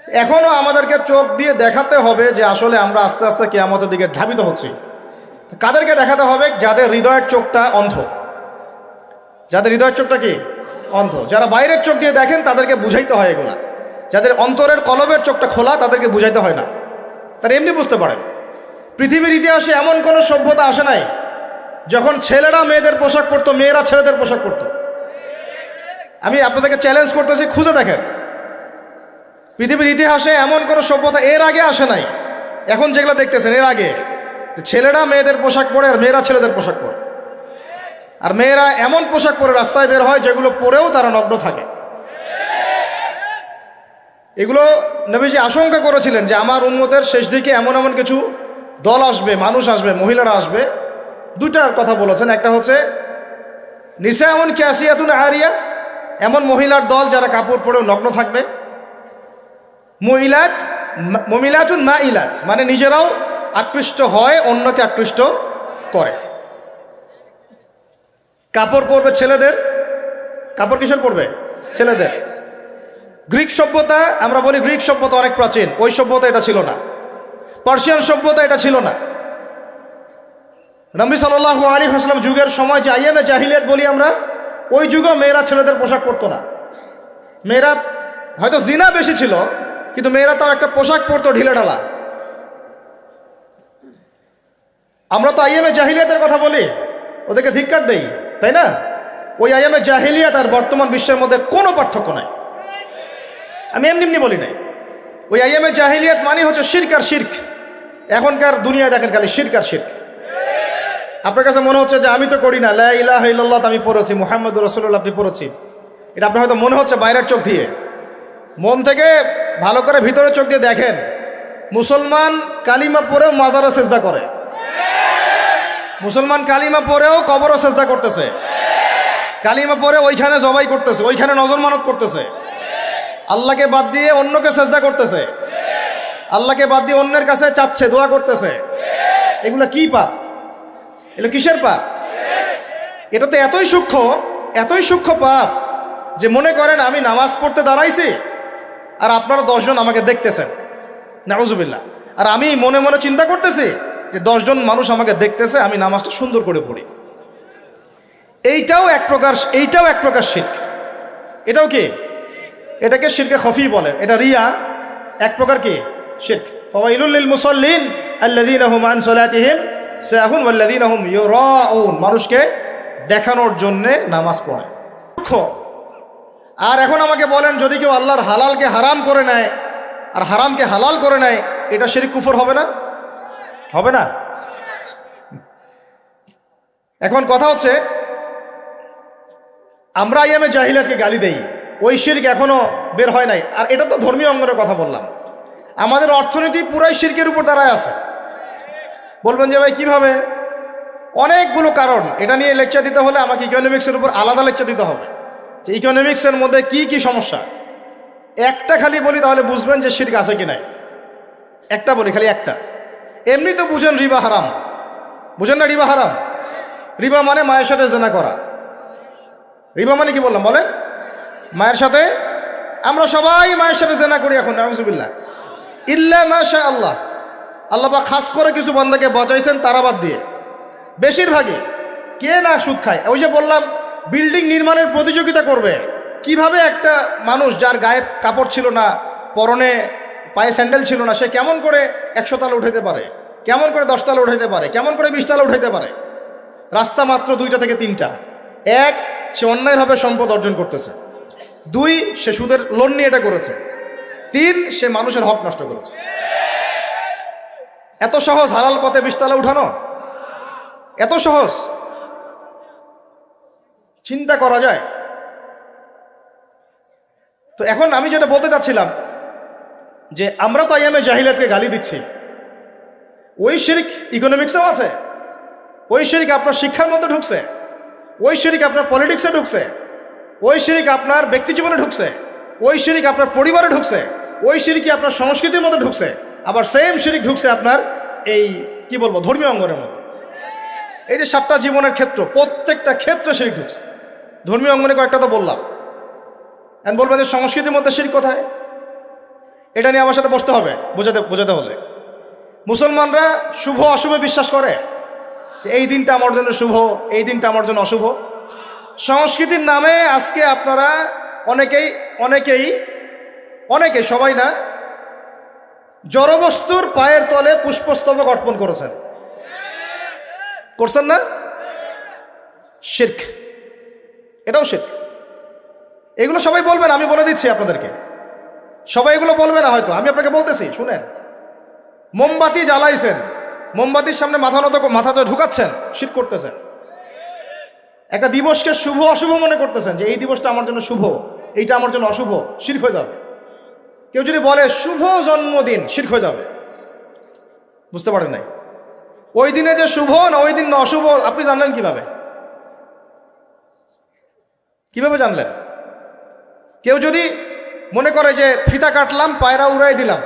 এখনও আমাদেরকে চোখ দিয়ে দেখাতে হবে যে আসলে আমরা আস্তে আস্তে কিয়ামতের দিকে ধাবিত হচ্ছি। কাদেরকে দেখাতে হবে? যাদের হৃদয়ের চোখটা অন্ধ। যাদের হৃদয়ের চোখটা কি অন্ধ, যারা বাইরের চোখ দিয়ে দেখেন তাদেরকে বুঝাইতে হয় এগুলা। যাদের অন্তরের কলবের চোখটা খোলা তাদেরকে বুঝাইতে হয় না, তারা এমনি বুঝতে পারেন। পৃথিবীর ইতিহাসে এমন কোনো সভ্যতা আসে নাই যখন ছেলেরা মেয়েদের পোশাক পরতো, মেয়েরা ছেলেদের পোশাক পরতো। আমি আপনাদেরকে চ্যালেঞ্জ করতেছি, খুঁজে দেখেন পৃথিবীর ইতিহাসে এমন কোনো সভ্যতা এর আগে আসে নাই। এখন যেগুলো দেখতেছেন এর আগে ছেলেরা মেয়েদের পোশাক পরে আর মেয়েরা ছেলেদের পোশাক পরে, আর মেয়েরা এমন পোশাক পরে রাস্তায় বের হয় যেগুলো পরেও তারা নগ্ন থাকে। এগুলো নবীজি আশঙ্কা করেছিলেন যে আমার উম্মতের শেষ দিকে এমন এমন কিছু দল আসবে, মানুষ আসবে, মহিলারা আসবে। দুটার কথা বলেছেন, একটা হচ্ছে নিসাউন কাসিয়াতুন আরিয়া, এমন মহিলার দল যারা কাপড় পরেও নগ্ন থাকবে। মুমিলাতুন মাইলাত, মানে নিজেরাও আকৃষ্ট হয়, অন্যকে আকৃষ্ট করে। কাপড় পরবে ছেলেদের, কাপড় কিসের পরবে? ছেলেদের। গ্রিক সভ্যতা, আমরা বলি গ্রিক সভ্যতা অনেক প্রাচীন, ওই সভ্যতা এটা ছিল না। পার্সিয়ান সভ্যতা এটা ছিল না। নবী সাল্লাল্লাহু আলাইহি ওয়াসাল্লাম যুগের সময় যে আইয়ামে জাহিলিয়াত বলি আমরা, ওই যুগেও মেয়েরা ছেলেদের পোশাক পরতো না। মেয়েরা হয়তো জিনা বেশি ছিল, কিন্তু মেয়েরা তাও একটা পোশাক পরতো ঢিলে ঢালা। আমরা তো আইয়ামে জাহিলিয়াতের কথা বলি, ওদেরকে ধিক্কার দেই, তাই না? ওই আইয়ামে জাহিলিয়াত আর বর্তমান বিশ্বের মধ্যে কোনো পার্থক্য নাই। আমি এমনি এমনি বলি নাই। ওই আইয়ামে জাহিলিয়াত মানে হচ্ছে শিরক আর শিরক। এখনকার দুনিয়া দেখেন খালি শিরক আর শিরক। আপনার কাছে মনে হচ্ছে যে আমি তো করি না, লা ইলাহা ইল্লাল্লাহ আমি পড়েছি, মুহাম্মদুর রাসূলুল্লাহ আপনি পড়েছি, এটা আপনার হয়তো মনে হচ্ছে বাইরের চোখ দিয়ে। মন থেকে ভালো করে ভিতরের চোখ দিয়ে দেখেন, মুসলমান কালিমা পড়েও মাজারে সেজদা করে, মুসলমান কালিমা পড়েও কবরে সেজদা করতেছে, কালিমা পড়ে ওইখানে জবাই করতেছে, ওইখানে নজর মানত করতেছে, আল্লাহকে বাদ দিয়ে অন্যকে সেজদা করতেছে, আল্লাহকে বাদ দিয়ে অন্যের কাছে চাচ্ছে, দোয়া করতেছে। এগুলা কি পাপ? এগুলো কিসের পাপ? এটা তো এতই সূক্ষ্ম পাপ যে মনে করেন আমি নামাজ পড়তে দাঁড়াইছি আর আপনারা 10 জন আমাকে দেখতেছেন, নাউজুবিল্লাহ, আর আমি মনে মনে চিন্তা করতেছি যে 10 জন মানুষ আমাকে দেখতেছে, আমি নামাজটা সুন্দর করে পড়ি। এইটাও এক প্রকার শিরক। এটাও কি? এটাকে শিরকে খফি বলে। এটা রিয়া এক প্রকার কি শিরক। ফাওয়াইলুল লিল মুসাল্লিন আল্লাযীনা হুম আন সালাতিহিম সাহুন ওয়াল্লাযীনা হুম ইউরাউন, মানুষকে দেখানোর জন্য নামাজ পড়ে। আর এখন আমাকে বলেন, যদি কেউ আল্লাহর হালালকে হারাম করে নেয় আর হারামকে হালাল করে নেয়, এটা শিরক কুফর হবে না? হবে না? এখন কথা হচ্ছে, আমরা আইয়ামে জাহিলিয়াতকে গালি দেই, ওই শিরক এখনো বের হয় নাই। আর এটা তো ধর্মীয় অঙ্গনের কথা বললাম। আমাদের অর্থনীতি পুরাই শিরকের উপর দাঁড়ায় আছে। বলবেন যে ভাই কিভাবে? অনেকগুলো কারণ। এটা নিয়ে লেকচার দিতে হলে আমাকে ইকোনমিক্সের উপর আলাদা লেকচার দিতে হবে, যে ইকোনমিক্সের মধ্যে কি কি সমস্যা। একটা খালি বলি তাহলে বুঝবেন যে শিরক আছে কি নাই। একটা বলি, খালি একটা। এমনি তো বুঝেন রিবা হারাম, বুঝেন না? রিবা হারাম। রিবা মানে মায়ের সাথে জেনা করা। রিবা মানে কি বললাম বলেন? মায়ের সাথে। আমরা সবাই মায়ের সাথে জেনা করি এখন, নাউজুবিল্লাহ, ইল্লা মাশা আল্লাহ। আল্লাহ পাক খাস করে কিছু বান্দাকে বাঁচাইছেন, তারা বাদ দিয়ে বেশিরভাগই কে না সুদ খায়। ওই যে বললাম, বিল্ডিং নির্মাণের প্রতিযোগিতা করবে। কিভাবে একটা মানুষ যার গায়ে কাপড় ছিল না, পরনে পায়ে স্যান্ডেল ছিল না, সে কেমন করে 100 তলা উঠাইতে পারে, কেমন করে 10 তলা উঠাইতে পারে, কেমন করে 20 তলা উঠাইতে পারে? রাস্তা মাত্র 2টা থেকে 3টা। 1, সে অন্যায়ভাবে সম্পদ অর্জন করতেছে। 2, সে সুদের লোন নিয়ে এটা করেছে। 3, সে মানুষের হক নষ্ট করেছে। এত সহজ হালাল পথে 20 তলা উঠানো? এত সহজ? চিন্তা করা যায়? তো এখন আমি যেটা বলতে চাচ্ছিলাম, যে আমরা তো আইয়ামে জাহিলিয়াতকে গালি দিচ্ছি, ওই শিরক ইকোনমিক্সেও আছে, ওই শিরক আপনার শিক্ষার মধ্যে ঢুকছে, ওই শিরক আপনার পলিটিক্সে ঢুকছে, ওই শিরক আপনার ব্যক্তি জীবনে ঢুকছে, ওই শিরক আপনার পরিবারে ঢুকছে, ওই শিরকই আপনার সংস্কৃতির মধ্যে ঢুকছে, আবার সেম শিরক ঢুকছে আপনার এই কি বলবো ধর্মীয় অঙ্গনের মধ্যে। এই যে 7টা জীবনের ক্ষেত্র, প্রত্যেকটা ক্ষেত্রে শিরক ঢুকছে। ধর্মীয় অঙ্গনে কয়েকটা তো বললাম। এখন বলবেন যে সংস্কৃতির মধ্যে শিরক কোথায়? এটা নিয়ে আমার সাথে বসতে হবে বোঝাতে হলে। মুসলমানরা শুভ অশুভে বিশ্বাস করে, এই দিনটা আমার জন্য শুভ, এই দিনটা আমার জন্য অশুভ। সংস্কৃতির নামে আজকে আপনারা অনেকেই সবাই না, জড়বস্তুর পায়ের তলে পুষ্পস্তবক অর্পণ করছেন না? শিরক, এটাও শিরক। এগুলো সবাই বলবেন, আমি বলে দিচ্ছি আপনাদেরকে, সবাই এগুলো বলবে না হয়তো, আমি আপনাকে বলতেছি শুনেন। মোমবাতি জ্বালাইছেন, মোমবাতির সামনে মাথা ঢুকাচ্ছেন, শিরক করতেছেন। একটা দিবসকে শুভ অশুভ মনে করতেছেন, যে এই দিবসটা আমার জন্য শুভ, এইটা আমার জন্য অশুভ, শিরক হয়ে যাবে। কেউ যদি বলে শুভ জন্মদিন, শিরক হয়ে যাবে। বুঝতে পারেন নাই? ওই দিনে যে শুভ না ওই দিন না অশুভ আপনি জানলেন কিভাবে জানলেন? কেউ যদি মনে করে যে ফিতা কাটলাম, পায়রা উড়াই দিলাম,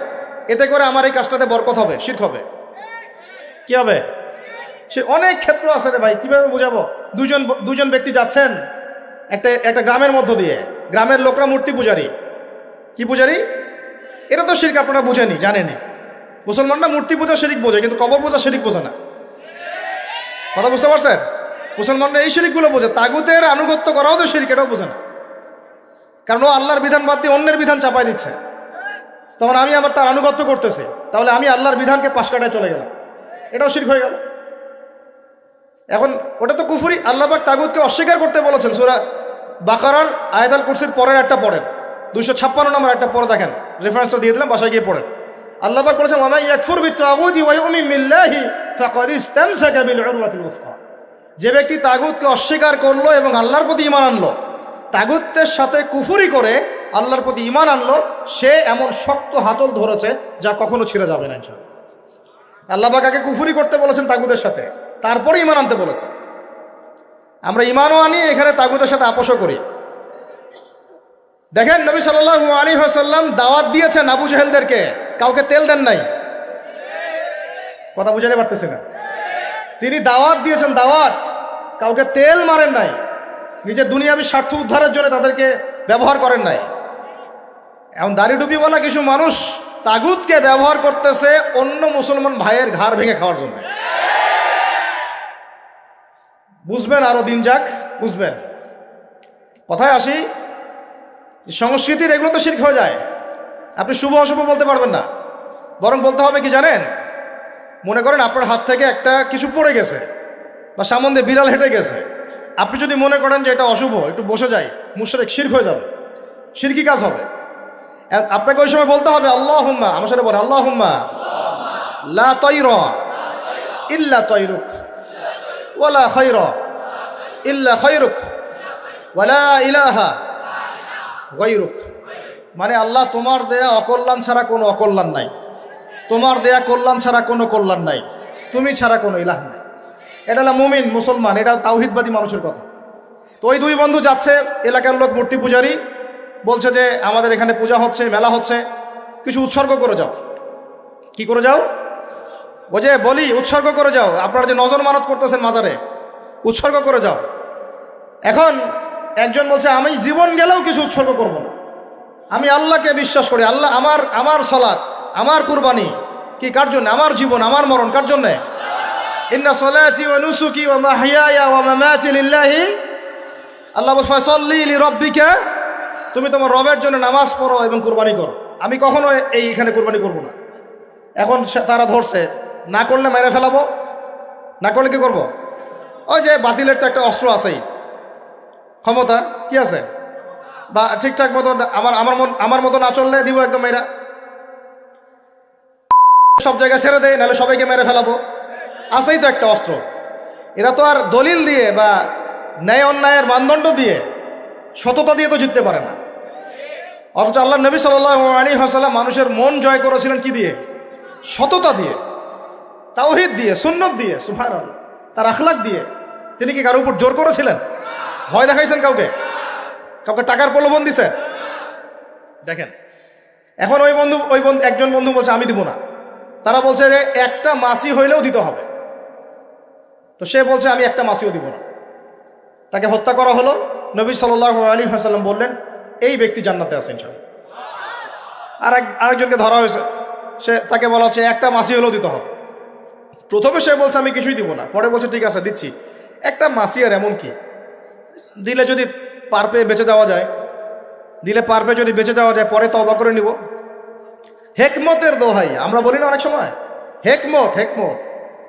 এতে করে আমার এই কাজটাতে বরকত হবে, শিরক হবে। কি হবে? সে অনেক ক্ষেত্র আছে রে ভাই, কিভাবে বোঝাবো? দুজন ব্যক্তি যাচ্ছেন একটা গ্রামের মধ্য দিয়ে, গ্রামের লোকরা মূর্তি পূজারি। কি পূজারি? এটা তো শিরক, আপনারা বুঝেনি, জানেনি। মুসলমানরা মূর্তি পূজা শিরক বোঝে, কিন্তু কবর পূজা শিরক বোঝে না। কথা বুঝতে পারছেন? মুসলমানরা এই শিরকগুলো বোঝে, তাগুতের আনুগত্য করাও যে শিরক, এটাও বোঝে না। কারণ ও আল্লাহর বিধান বাদ দিয়ে অন্যের বিধান চাপাই দিচ্ছে। তখন আমি তার আনুগত্য করতেছি, তাহলে আমি আল্লাহর বিধানকে পাশ কাটায় চলে গেলাম, এটাও শিরক হয়ে গেল। এখন ওটা তো কুফরি। আল্লাহ পাক তাগুতকে অস্বীকার করতে বলেছেন সূরা বাকারার আয়াতুল কুরসির পরের একটা পড়েন, 256 নম্বর একটা পড়ে দেখেন, রেফারেন্সটা দিয়ে দিলাম, বাসায় গিয়ে পড়েন। আল্লাহ পাক বলেছেন ওয়া মান ইয়াকফুর বিত-তাগুতি ওয়া ইউমিন বিল্লাহি ফাকাদ ইসতামসাকা বিল উরওয়াতিল উসকা। যে ব্যক্তি তাগুতকে অস্বীকার করলো এবং আল্লাহর প্রতি ঈমান আনলো, তাগুতের সাথে কুফরি করে আল্লাহর প্রতি ঈমান আনলো, সে এমন শক্ত হাতল ধরেছে যা কখনো ছিঁড়ে যাবে না ইনশাআল্লাহ। আল্লাহ পাক আগে কুফরি করতে বলেছেন তাগুতের সাথে, তারপরে ঈমান আনতে বলেছেন। আমরা ঈমানও আনি, এখানে তাগুতের সাথে আপোষও করি। দেখেন নবী সাল্লাল্লাহু আলাইহি ওয়াসাল্লাম দাওয়াত দিয়েছেন আবু জেহেলদেরকে, কাউকে তেল দেন নাই। কথা বুঝাতে পারতেছি না? তিনি দাওয়াত দিয়েছেন, দাওয়াত, কাউকে তেল মারেন নাই। নিজের দুনিয়াবী স্বার্থ উদ্ধারের জন্য তাদেরকে ব্যবহার করেন নাই। এখন দাড়ি টুপিওয়ালা কিছু মানুষ তাগুতকে ব্যবহার করতেছে অন্য মুসলমান ভাইয়ের ঘাড় ভেঙে খাওয়ার জন্য। বুঝবেন, আরো দিন যাক, বুঝবেন। কথায় আসি, সংস্কৃতির এগুলো তো শিরক হয়ে যায়। আপনি শুভ অশুভ বলতে পারবেন না, বরং বলতে হবে কি জানেন? মনে করেন আপনার হাত থেকে একটা কিছু পড়ে গেছে, বা সামনে দিয়ে বিড়াল হেঁটে গেছে, আপনি যদি মনে করেন যে এটা অশুভ, একটু বসে যাই, মুশরিক, শিরক হয়ে যাবে, শিরকি কাজ হবে। আপনাকে ওই সময় বলতে হবে আল্লাহুম্মা, আমার সাথে বলে আল্লাহুম্মা লা তায়রা ইল্লা তায়রুক ওয়ালা খায়রা ইল্লা খায়রুক ওয়ালা ইলাহা গায়রুক। মানে আল্লাহ, তোমার দেয়া অকল্যাণ ছাড়া কোনো অকল্যাণ নাই, তোমার দেয়া কল্যাণ ছাড়া কোনো কল্যাণ নাই, তুমি ছাড়া কোনো ইলাহ নাই। এটা হলো মুমিন, মুসলমান, এটা তাওহীদবাদী মানুষের কথা। তো ওই দুই বন্ধু যাচ্ছে, এলাকার লোক মূর্তি পূজারী, বলছে যে আমাদের এখানে পূজা হচ্ছে, মেলা হচ্ছে, কিছু উৎসর্গ করে যাও। কি করে যাও? বলি উৎসর্গ করে যাও, আপনারা যে নজর মানত করতেছেন মাজারে, উৎসর্গ করে যাও। এখন একজন বলছে আমি জীবন গেলেও কিছু উৎসর্গ করব না, আমি আল্লাহকে বিশ্বাস করি, আল্লাহ আমার সালাত, আমার কুরবানি কি কার জন্য? আমার জীবন, আমার মরণ কার জন্যে? ইন্না সলাতি ওয়া নুসুকি ওয়া মাহইয়ায়া ওয়া মামাতি লিল্লাহি, আল্লাহ বলে ফাসাল্লি লিরাব্বিকা, তুমি তোমার রবের জন্য নামাজ পড়ো এবং কুরবানি করো। আমি কখনো এইখানে কুরবানি করব না। এখন তারা ধরছে, না করলে মেরে ফেলাবো, না করলে কি করব? ওই যে বাতিলের তো একটা অস্ত্র আছেই, ক্ষমতা কি আছে, বা ঠিকঠাক মতো আমার মতো না চললে দিব একদম মেয়েরা, সব জায়গায় ছেড়ে দেয়, নাহলে সবাইকে মেরে ফেলাবো, আছেই তো একটা অস্ত্র। এরা তো আর দলিল দিয়ে বা ন্যায় অন্যায়ের মানদণ্ড দিয়ে, সততা দিয়ে তো জিততে পারে না। অথচ আল্লাহ নবী সাল্লাল্লাহু আলাইহি ওয়াসাল্লাম মানুষের মন জয় করেছিলেন কি দিয়ে? সততা দিয়ে, তাওহীদ দিয়ে, সুন্নত দিয়ে, সুবহানাল্লাহ, তার আখলাক দিয়ে। তিনি কি কারোর উপর জোর করেছিলেন? ভয় দেখাইছেন কাউকে টাকার প্রলোভন দিছেন? দেখেন, এখন ওই বন্ধু একজন বন্ধু বলছে আমি দিব না, তারা বলছে যে একটা মাসি হইলেও দিতে হবে। তো সে বলছে আমি একটা মাসিও দিব না, তাকে হত্যা করা হলো। নবী সাল্লাল্লাহু আলাইহি ওয়াসাল্লাম বললেন এই ব্যক্তি জান্নাতে আছে ইনশাআল্লাহ। আরেকজনকে ধরা হয়েছে, তাকে বলা হচ্ছে একটা মাসি হলেও দিতে হবে। প্রথমে সে বলছে আমি কিছুই দিব না, পরে বলছে ঠিক আছে দিচ্ছি। একটা মাসি আর এমন কি, দিলে যদি পার পেয়ে বেঁচে যাওয়া যায়, যদি বেঁচে যাওয়া যায় পরে তওবা করে নিব। হেকমতের দোহাই আমরা বলি না অনেক সময়, হেকমত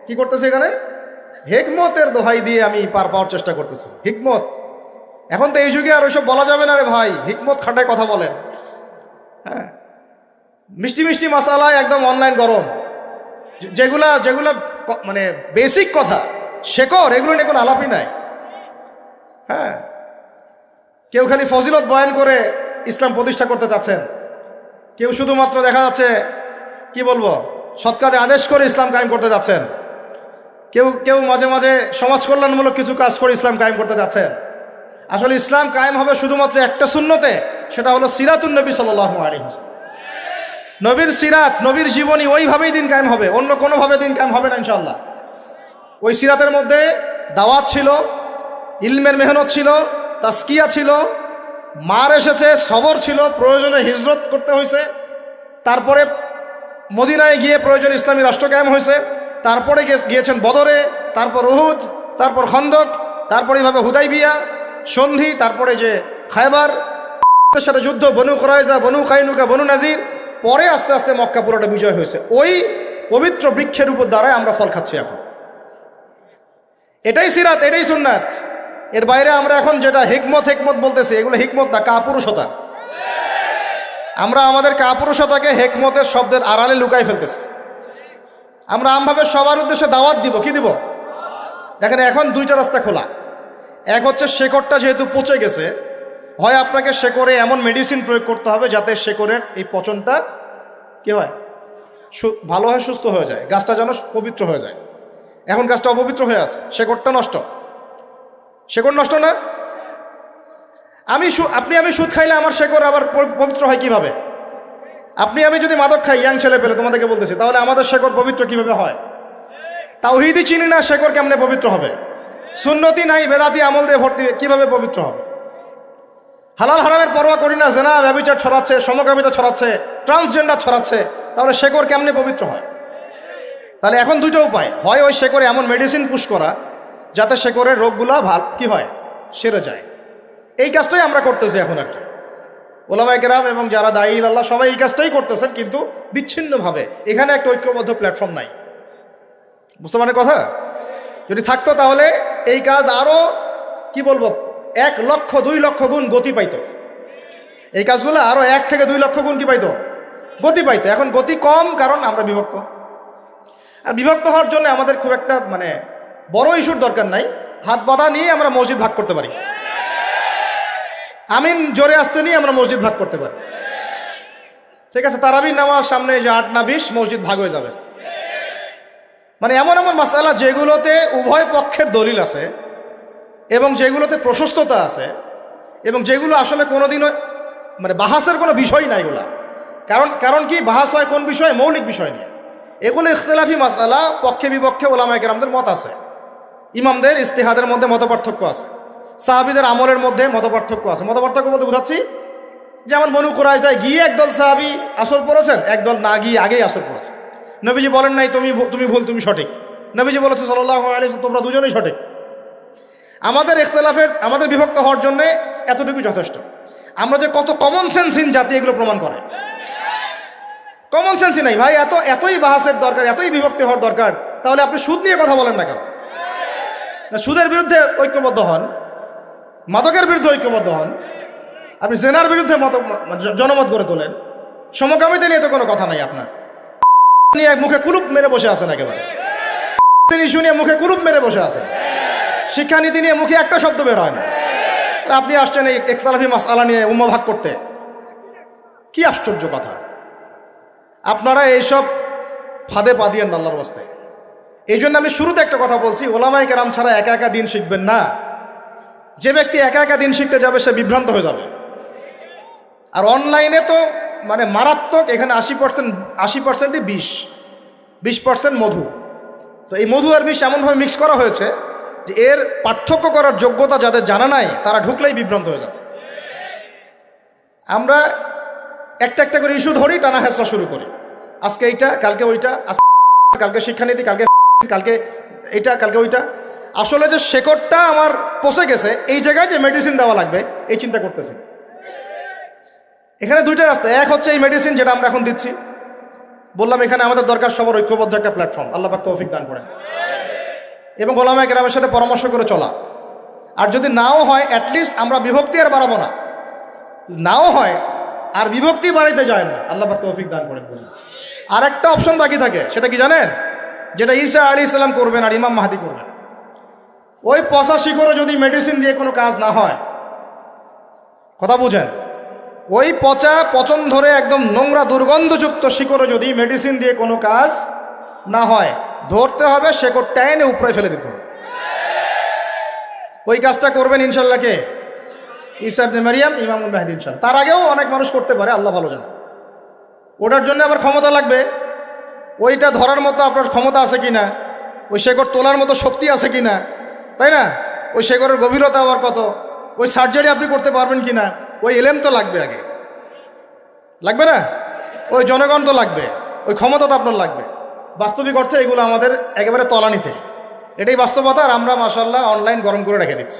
কি করতেছে এখানে? হেকমতের দোহাই দিয়ে আমি পার পাওয়ার চেষ্টা করতেছি। হিকমত, এখন তো এই যুগে আর ওইসব বলা যাবে না রে ভাই, হিকমত খাটায় কথা বলেন। হ্যাঁ, মিষ্টি মিষ্টি মশালায় একদম অনলাইন গরম, যেগুলা মানে বেসিক কথা, শেকড়, এগুলো নিয়ে কোনো আলাপই নাই। হ্যাঁ, কেউ খালি ফজিলত বয়ান করে ইসলাম প্রতিষ্ঠা করতে চাচ্ছেন, কেউ শুধুমাত্র দেখা যাচ্ছে কি বলবো সৎ কাজে আদেশ করে ইসলাম কায়েম করতে যাচ্ছেন, কেউ মাঝে মাঝে সমাজ কল্যাণমূলক কিছু কাজ করে ইসলাম কায়েম করতে যাচ্ছেন। আসলে ইসলাম কায়েম হবে শুধুমাত্র একটা সুন্নতে, সেটা হলো সিরাতুন নবী সাল্লাল্লাহু আলাইহি ওয়াসাল্লাম। নবীর সিরাত, নবীর জীবনী, ওইভাবেই দিন কায়েম হবে, অন্য কোনোভাবে দিন কায়েম হবে না ইনশাআল্লাহ। ওই সিরাতের মধ্যে দাওয়াত ছিল, ইলমের মেহনত ছিল, তাসকিয়া ছিল, মার এসেছে, সবর ছিল, প্রয়োজনে হিজরত করতে হয়েছে, তারপরে মদিনায় গিয়ে প্রয়োজনে ইসলামী রাষ্ট্র কায়েম হয়েছে, তারপরে গিয়েছেন বদরে, তারপর উহুদ, তারপর খন্দক, তারপরে এইভাবে হুদাইবিয়া সন্ধি, তারপরে যে খায়বার সাথে যুদ্ধ, বনু কুরাইজা, বনু কাইনুকা, বনু নাজির, পরে আস্তে আস্তে মক্কা পুরোটা বিজয় হয়েছে। ওই পবিত্র বৃক্ষের উপর দ্বারাই আমরা ফল খাচ্ছি এখন। এটাই সিরাত, এটাই সুন্নাত। এর বাইরে আমরা এখন যেটা হিকমত বলতেছি, এগুলো হিকমত না, কাপুরুষতা। আমরা আমাদের কাপুরুষতাকে হেকমতের শব্দের আড়ালে লুকাই ফেলতেছি। আমরা আমভাবে সবার উদ্দেশ্যে দাওয়াত দিব, কি দিব? দেখেন এখন দুইটা রাস্তা খোলা। এক হচ্ছে শেকড়টা যেহেতু পচে গেছে, হয় আপনাকে শেকড়ে এমন মেডিসিন প্রয়োগ করতে হবে যাতে শেকড়ের এই পচনটা কি হয়, ভালো হয়, সুস্থ হয়ে যায়, গাছটা যেন পবিত্র হয়ে যায়। এখন গাছটা অপবিত্র হয়ে আছে, শেকড়টা নষ্ট। শেকড় নষ্ট না? আমি সুদ খাইলে আমার শেকড় আবার পবিত্র হয় কিভাবে? আমি যদি মাদক খাই, ইয়াং ছেলে পেলে তোমাদেরকে বলতেছি, তাহলে আমাদের শেকড় পবিত্র কিভাবে হয়? তাওহীদই চিনি না, শেকড় কেমনে পবিত্র হবে? সুন্নতি নাই, বেদাতি আমল দিয়ে ভর্তি, কিভাবে পবিত্র হবে? হালাল হারামের পরোয়া করি না, জেনা ব্যভিচার ছড়াচ্ছে, সমকামিতা ছড়াচ্ছে, ট্রান্সজেন্ডার ছড়াচ্ছে, তাহলে শেকড় কেমনে পবিত্র হয়? তাহলে এখন দুটো উপায়, হয় ওই শেকড়ে এমন মেডিসিন পুশ করা যাতে শেকড়ের রোগগুলা কি হয়, সেরে যায়। এই কাজটাই আমরা করতেছি এখন আর কি। ওলামায়ে কেরাম এবং যারা দায়ী আল্লাহ সবাই এই কাজটাই করতেছেন, কিন্তু বিচ্ছিন্নভাবে। এখানে একটা ঐক্যবদ্ধ প্ল্যাটফর্ম নাই। বুঝতে পারেন কথা? যদি থাকতো তাহলে এই কাজ আরো কি বলবো 1 লক্ষ 2 লক্ষ গুণ গতি পাইত। এই কাজগুলো আরো 1 থেকে 2 লক্ষ গুণ কি পাইতো, গতি পাইতো। এখন গতি কম, কারণ আমরা বিভক্ত। আর বিভক্ত হওয়ার জন্য আমাদের খুব একটা মানে বড় ইস্যুর দরকার নাই, হাত বাঁধা নিয়ে আমরা মসজিদ ভাগ করতে পারি। আমিন জোরে আসতে নিয়ে আমরা মসজিদ ভাগ করতে পারি। ঠিক আছে, তারাবির নামাজ সামনে যে 8 না 20 মসজিদ ভাগ হয়ে যাবে। মানে এমন মাসালা যেগুলোতে উভয় পক্ষের দলিল আছে এবং যেগুলোতে প্রশস্ততা আছে এবং যেগুলো আসলে কোনোদিনও মানে বাহাসের কোনো বিষয় না এগুলা। কারণ কি বাহাস হয় কোন বিষয়? মৌলিক বিষয় নিয়ে। এগুলো ইখতিলাফি মাসালা, পক্ষে বিপক্ষে ওলামায়ে কেরামদের মত আছে, ইমামদের ইজতিহাদের মধ্যে মতপার্থক্য আছে, সাহাবীদের আমলের মধ্যে মতপার্থক্য আছে। মতপার্থক্য বলতে বোঝাচ্ছি, যেমন বনু কুরাইজায় গিয়ে একদল সাহাবী আসর পড়েছেন, একদল না গিয়ে আগেই আসর পড়েছে। নবীজি বলেন নাই তুমি ভুল, তুমি সঠিক। নবীজি বলেছে সাল্লাল্লাহু আলাইহি ওয়াসাল্লাম তোমরা দুজনেই সঠিক। আমাদের ইখতিলাফের, আমাদের বিভক্ত হওয়ার জন্য এতটুকু যথেষ্ট। আমরা যে কত কমন সেন্সহীন জাতি, এগুলো প্রমাণ করে। কমন সেন্সই নাই ভাই, এতই বাহাসের দরকার, এতই বিভক্তি হওয়ার দরকার, তাহলে আপনি সুদ নিয়ে কথা বলেন না কেন? সুদের বিরুদ্ধে ঐক্যবদ্ধ হন, মাদকের বিরুদ্ধে ঐক্যবদ্ধ হন, আপনি জেনার বিরুদ্ধে জনমত গড়ে তোলেন। সমকামিতা নিয়ে তো কোনো কথা নাই, আপনার নিয়ে মুখে কুলুপ মেরে বসে আছেন, একেবারে ইস্যু নিয়ে মুখে কুলুপ মেরে বসে আছেন, শিক্ষানীতি নিয়ে মুখে একটা শব্দ বের হয় না। আপনি আসছেন এই ইখতিলাফি মাসআলা নিয়ে উম্মাহ ভাগ করতে, কি আশ্চর্য কথা! আপনারা এইসব ফাঁদে পা দিয়েন আল্লাহর ওয়াস্তে। এই জন্য আমি শুরুতে একটা কথা বলছি, ওলামায়ে কেরাম ছাড়া একা একা দিন শিখবেন না। যে ব্যক্তি একা একা দিন শিখতে যাবে সে বিভ্রান্ত হয়ে যাবে। আর অনলাইনে তো মানে মারাত্মক, এখানে 80%ই 20% মধু। তো এই মধু আর বিষ এমনভাবে মিক্স করা হয়েছে যে এর পার্থক্য করার যোগ্যতা যাদের জানা নাই, তারা ঢুকলেই বিভ্রান্ত হয়ে যাবে। আমরা একটা একটা করে ইস্যু ধরি, টানা হেঁচড়া শুরু করি। আজকে এইটা, কালকে ওইটা, কালকে শিক্ষানীতি, কালকে এইটা, কালকে ওইটা। আসলে যে শেকড়টা আমার পচে গেছে, এই জায়গায় যে মেডিসিন দেওয়া লাগবে এই চিন্তা করতেছি। এখানে দুইটা রাস্তা, এক হচ্ছে এই মেডিসিন যেটা আমরা এখন দিচ্ছি। বললাম এখানে আমাদের দরকার সবার ঐক্যবদ্ধ একটা প্ল্যাটফর্ম, আল্লাহ পাক তৌফিক দান করেন, এবং ওলামায়ে কেরামের সাথে পরামর্শ করে চলা। আর যদি নাও হয়, অ্যাটলিস্ট আমরা বিভক্তি আর বাড়াবো না। নাও হয় আর বিভক্তি বাড়াইতে যায় না, আল্লাহ পাক তৌফিক দান করেন। আর একটা অপশন বাকি থাকে, সেটা কি জানেন? যেটা ঈসা আলাইহিস সালাম করবেন আর ইমাম মাহদি করবেন। ওই পচা শিকড়ে যদি মেডিসিন দিয়ে কোনো কাজ না হয়, কথা বুঝেন, ওই পচা পচন ধরে একদম নোংরা দুর্গন্ধযুক্ত শিকড়ে যদি মেডিসিন দিয়ে কোনো কাজ না হয়, ধরতে হবে, শেকড়টা এনে উপরে ফেলে দিতে হবে। ওই কাজটা করবেন ইনশাল্লাহ কে? ঈসা ইবনে মারইয়াম, ইমামুল মাহদী ইনশাল্লাহ। তার আগেও অনেক মানুষ করতে পারে, আল্লাহ ভালো জানে। ওটার জন্য আবার ক্ষমতা লাগবে। ওইটা ধরার মতো আপনার ক্ষমতা আছে কিনা, ওই শেকড় তোলার মতো শক্তি আছে কিনা, তাই না? ওই শেকড়ের গভীরতা আবার কত, ওই সার্জারি আপনি করতে পারবেন কিনা, ওই এলেম তো লাগবে আগে, লাগবে না? ওই জনগণ তো লাগবে, ওই ক্ষমতা তো আপনার লাগবে। বাস্তবিক অর্থে এগুলো আমাদের একেবারে তলানিতে, এটাই বাস্তবতা। আর আমরা মাশাআল্লাহ অনলাইন গরম করে রেখে দিচ্ছি।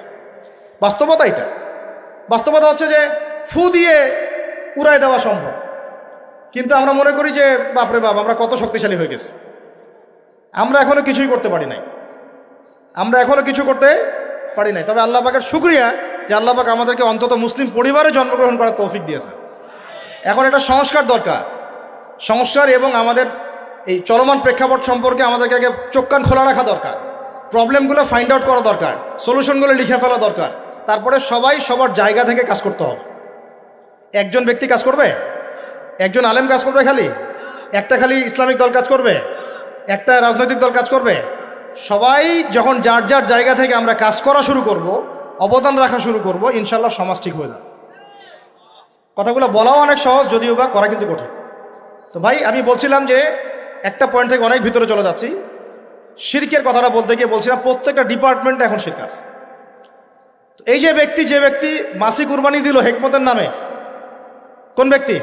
বাস্তবতা এটা। বাস্তবতা হচ্ছে যে ফু দিয়ে উড়াই দেওয়া সম্ভব, কিন্তু আমরা মনে করি যে বাপরে বাপ আমরা কত শক্তিশালী হয়ে গেছি। আমরা এখনো কিছুই করতে পারি নাই, আমরা এখনো কিছু করতে পারি নাই। তবে আল্লাহ পাকের শুকরিয়া যে আল্লাহ পাক আমাদেরকে অন্তত মুসলিম পরিবারে জন্মগ্রহণ করার তৌফিক দিয়েছে। এখন এটা সংস্কার দরকার, সংস্কার, এবং আমাদের এই চলমান প্রেক্ষাপট সম্পর্কে আমাদেরকে আগে চোখ কান খোলা রাখা দরকার। প্রবলেমগুলো ফাইন্ড আউট করা দরকার, সলিউশনগুলো লিখে ফেলা দরকার। তারপরে সবাই সবার জায়গা থেকে কাজ করতে হবে। একজন ব্যক্তি কাজ করবে, একজন আলেম কাজ করবে, একটা খালি ইসলামিক দল কাজ করবে, একটা রাজনৈতিক দল কাজ করবে। সবাই যখন যার যার জায়গা থেকে আমরা কাজ করা শুরু করব, অবদান রাখা শুরু করব, ইনশাল্লাহ সমাজ ঠিক হয়ে যাবে। কথাগুলো বলাও অনেক সহজ, যদিও বা করা কিন্তু কঠিন। তো ভাই, আমি বলছিলাম যে একটা পয়েন্ট থেকে অনেক ভিতরে চলে যাচ্ছি। শিরকের কথাটা বলতে গিয়ে বলছিলাম প্রত্যেকটা ডিপার্টমেন্টে এখন শিরক আছে। এই যে ব্যক্তি মাসি কুরবানি দিল হেকমতের নামে, কোন ব্যক্তি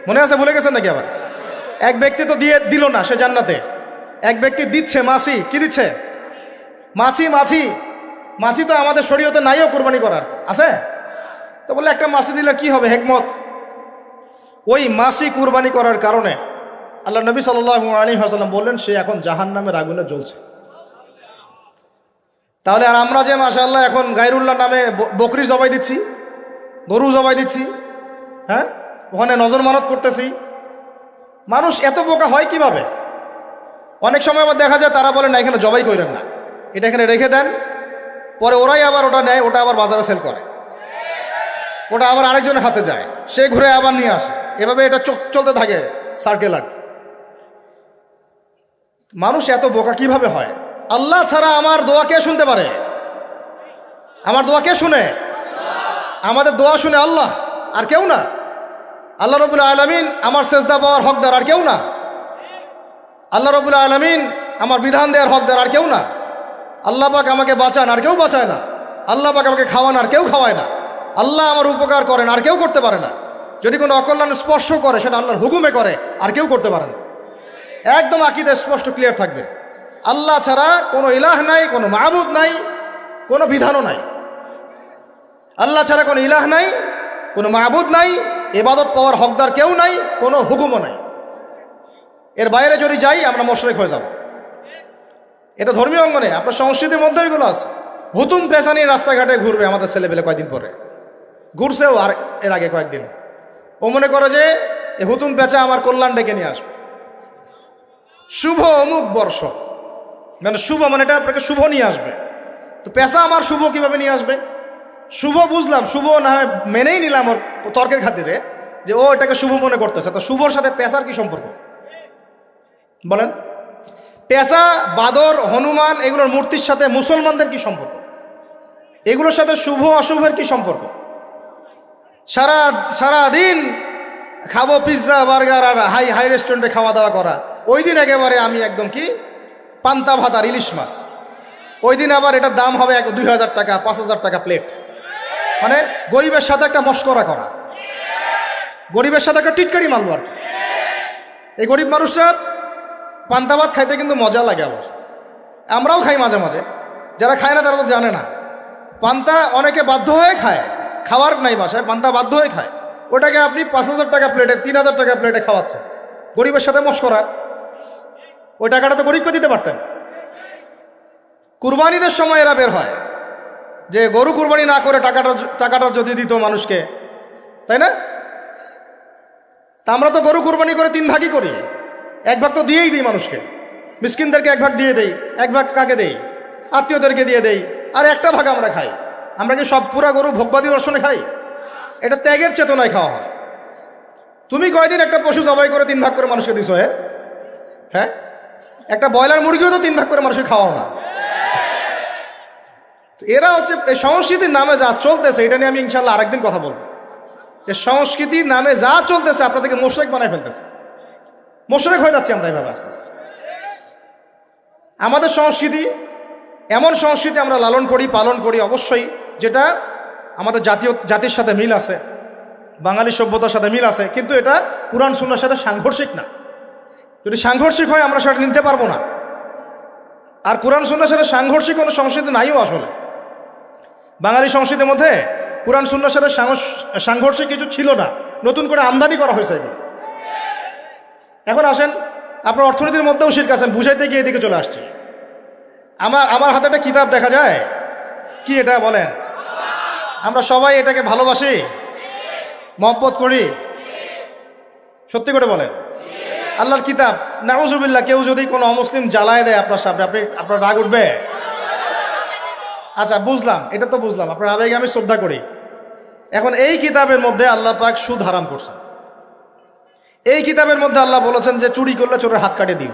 মনে আছে? ভুলে গেছেন নাকি? আবার এক ব্যক্তি তো দিয়ে দিল না, সে জান্নাতে। এক ব্যক্তি দিচ্ছে মাসি, কি দিচ্ছে? মাছি তো আমাদের শরীয়তে নাইও কুরবানি করার, আছে তো? বলে একটা মাছি দিলে কি হবে? হেকমত। ওই মাসি কুরবানি করার কারণে আল্লাহ নবী সাল্লাল্লাহু আলাইহি ওয়াসাল্লাম বললেন সে এখন জাহান্নামের আগুনে জ্বলছে। তাহলে আর আমরা যে মাশাআল্লাহ এখন গায়রুল্লাহ নামে বকরি জবাই দিচ্ছি, গরু জবাই দিচ্ছি, হ্যাঁ, ওখানে নজর মানত করতেছি, মানুষ এত বোকা হয় কিভাবে? অনেক সময় আবার দেখা যায় তারা বলে না এখানে জবাই করেন না, এটা এখানে রেখে দেন, পরে ওরাই আবার ওটা নেয়, ওটা আবার বাজারে সেল করে, ওটা আবার আরেকজনের হাতে যায়, সে ঘুরে আবার নিয়ে আসে, এভাবে এটা চলতে থাকে সার্কেল। আর মানুষ এত বোকা কিভাবে হয়? আল্লাহ ছাড়া আমার দোয়া কে শুনতে পারে? আমার দোয়া কে শুনে? আমাদের দোয়া শুনে আল্লাহ, আর কেউ না। আল্লাহ রাব্বুল আলামিন আমার সেজদা পাওয়ার হকদার, আর কেউ না। আল্লাহ রাব্বুল আলামিন আমার বিধান দেওয়ার হকদার, আর কেউ না। আল্লাহ পাক আমাকে বাঁচান, আর কেউ বাঁচায় না। আল্লাহ পাক আমাকে খাওয়ান, আর কেউ খাওয়ায় না। আল্লাহ আমার উপকার করেন, আর কেউ করতে পারে না। যদি কোনো অকল্যাণ স্পর্শ করে সেটা আল্লাহর হুকুমে করে, আর কেউ করতে পারে না। একদম আকীদা স্পষ্ট ক্লিয়ার থাকবে। আল্লাহ ছাড়া কোনো ইলাহ নাই, কোনো মাবুদ নাই, কোনো বিধানও নাই। আল্লাহ ছাড়া কোনো ইলাহ নাই, কোনো মাবুদ নাই, ইবাদত পাওয়ার হকদার কেউ নাই, কোনো হুকুমও নাই। এর বাইরে যদি যাই আমরা মুশরিক হয়ে যাব। এটা ধর্মীয় অঙ্গনে, আপনার সংস্কৃতির মধ্যে এগুলো আছে। হুতুম পেশা নিয়ে রাস্তাঘাটে ঘুরবে আমাদের ছেলেবেলে, কয়েকদিন পরে ঘুরছেও, আর এর আগে কয়েকদিন। ও মনে করে যে এই হুতুম পেঁচা আমার কল্যাণ ডেকে নিয়ে আসবে। শুভ অমুক বর্ষ, মানে শুভ মানে এটা আপনাকে শুভ নিয়ে আসবে। তো পেশা আমার শুভ কিভাবে নিয়ে আসবে? শুভ বুঝলাম, শুভ না হয় মেনেই নিলাম ওর তর্কের খাতিরে যে ও এটাকে শুভ মনে করতেছে। তো শুভর সাথে পেশার কি সম্পর্ক বলেন? পেশা, বাদর, হনুমান এগুলোর মূর্তির সাথে মুসলমানদের কি সম্পর্ক? এগুলোর সাথে শুভ অশুভের কি সম্পর্ক? সারা দিন খাবো পিৎজা বার্গার আর হাই রেস্টুরেন্টে খাওয়া দাওয়া করা, ওই দিন একেবারে আমি একদম কি পান্তা ভাত আর ইলিশ মাছ, ওই দিন আবার এটার দাম হবে 2000 টাকা 5000 টাকা প্লেট। মানে গরিবের সাথে একটা মশকরা করা। গরিবের সাথে একটা টিটকারি মারবো আর কি। এই গরিব মানুষরা পান্তা ভাত খাইতে কিন্তু মজা লাগে আবার, আমরাও খাই মাঝে মাঝে, যারা খায় না তারা তো জানে না। পান্তা অনেকে বাধ্য হয়ে খায়, খাওয়ার নাই বাসায়, পান্তা বাধ্য হয়ে খায়। ওটাকে আপনি 5,000 টাকা প্লেটে, 3,000 টাকা প্লেটে খাওয়াচ্ছেন, গরিবের সাথে মশকরা। ওই টাকাটা তো গরিবকে দিতে পারতেন। কুরবানিদের সময় এরা বের হয় যে গরু কুরবানি না করে টাকাটা যদি দিত মানুষকে, তাই না? তা আমরা তো গরু কুরবানি করে 3 ভাগই করি, 1 ভাগ তো দিয়েই দিই মানুষকে, মিসকিনদেরকে 1 ভাগ দিয়ে দেই, 1 ভাগ কাকে দেই? আত্মীয়দেরকে দিয়ে দেই, আর 1টা ভাগ আমরা খাই। আমরা কি সব পুরা গরু ভোগবাদী দর্শনে খাই? এটা ত্যাগের চেতনায় খাওয়া হয়। তুমি কয়দিন একটা পশু জবাই করে 3 ভাগ করে মানুষকে দিছো? হ্যাঁ, একটা ব্রয়লার মুরগিও তো 3 ভাগ করে মানুষকে খাওয়াও না। এরা হচ্ছে এই সংস্কৃতির নামে যা চলতেছে, এটা নিয়ে আমি ইনশাল্লাহ আরেকদিন কথা বলবো। এই সংস্কৃতির নামে যা চলতেছে আপনাদেরকে মোশরেক বানায় ফেলতেছে। মোশরেক হয়ে যাচ্ছি আমরা এভাবে আস্তে আস্তে। আমাদের সংস্কৃতি এমন সংস্কৃতি আমরা লালন করি, পালন করি অবশ্যই, যেটা আমাদের জাতির সাথে মিল আছে, বাঙালি সভ্যতার সাথে মিল আছে, কিন্তু এটা কুরআন সুন্নাহর সাথে সাংঘর্ষিক না। যদি সাংঘর্ষিক হয় আমরা সেটা নিতে পারবো না। আর কুরআন সুন্নাহর সাথে সাংঘর্ষিক কোনো সংস্কৃতি নাইও আসলে। বাঙালি সংস্কৃতির মধ্যে কুরআন সুন্নাহর সাথে সাংঘর্ষিক কিছু ছিল না, নতুন করে আমদানি করা হয়েছে এগুলো। এখন আসেন, আপনার অর্থনীতির মধ্যেও শিরক আছেন, বুঝাইতে গিয়ে এদিকে চলে আসছে। আমার হাতে একটা কিতাব দেখা যায়, কি এটা বলেন? আমরা সবাই এটাকে ভালোবাসি, মহব্বত করি, সত্যি করে বলেন? আল্লাহর কিতাব, নাউজুবিল্লাহ, কেউ যদি কোনো অমুসলিম জ্বালায় দেয় আপনার সামনে, আপনার রাগ উঠবে? আচ্ছা বুঝলাম, এটা তো বুঝলাম, আপনার আবেগে আমি শ্রদ্ধা করি। এখন এই কিতাবের মধ্যে আল্লাহ পাক সুদ হারাম করছেন। এই কিতাবের মধ্যে আল্লাহ বলেছেন যে চুরি করলে চোরের হাত কাটে দিও।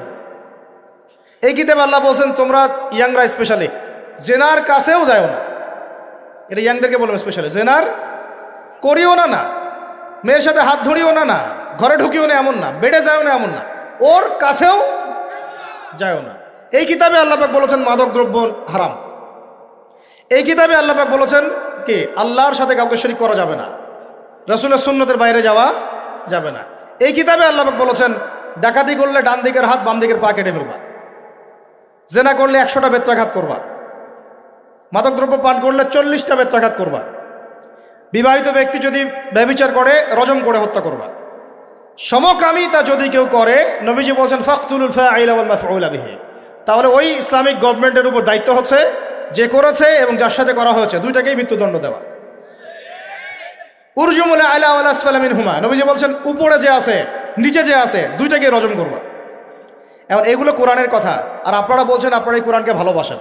এই কিতাবে আল্লাহ বলছেন তোমরা ইয়াংরা স্পেশালি জেনার কাছেও যাও না। এটা ইয়াংদেরকে বললাম স্পেশালি, জেনার করিও না, না মেয়ের সাথে হাত ধরিও না, না ঘরে ঢুকিও না এমন না, বেডে যাও না এমন না, ওর কাছেও যাও না। এই কিতাবে আল্লাহ পাক বলেছেন মাদক দ্রব্য হারাম। এই কিতাবে আল্লাহ পাক বলেছেন কি আল্লাহর সাথে কাউকে শরীক করা যাবে না, রাসূলের সুন্নতের বাইরে যাওয়া যাবে না। এই কিতাবে আল্লাহ পাক বলেছেন ডাকাতি করলে ডান দিকের হাত বাম দিকের পা কেটে ফেলবা, জেনা করলে 100টা বেত্রাঘাত করবা, মাদকদ্রব্য পান করলে 40টা বেত্রাঘাত করবা, বিবাহিত ব্যক্তি যদি ব্যভিচার করে রজম করে হত্যা করবা, সমকামিতা যদি কেউ করে নবীজি বলছেন ফাকতুলুল ফাইলা ওয়াল মাফউলা বিহি। তাহলে ওই ইসলামিক গভর্নমেন্টের উপর দায়িত্ব হচ্ছে যে করেছে এবং যার সাথে করা হয়েছে দুইটাকেই মৃত্যুদণ্ড দেওয়া। উরজুমুল আলা ওয়াল আসফালা মিনহুমা, নবীজি বলছেন উপরে যে আছে নিচে যে আছে দুইটাকেই রজম করবা। এখন এগুলো কোরআনের কথা, আর আপনারা বলছেন আপনারা এই কোরআনকে ভালোবাসেন।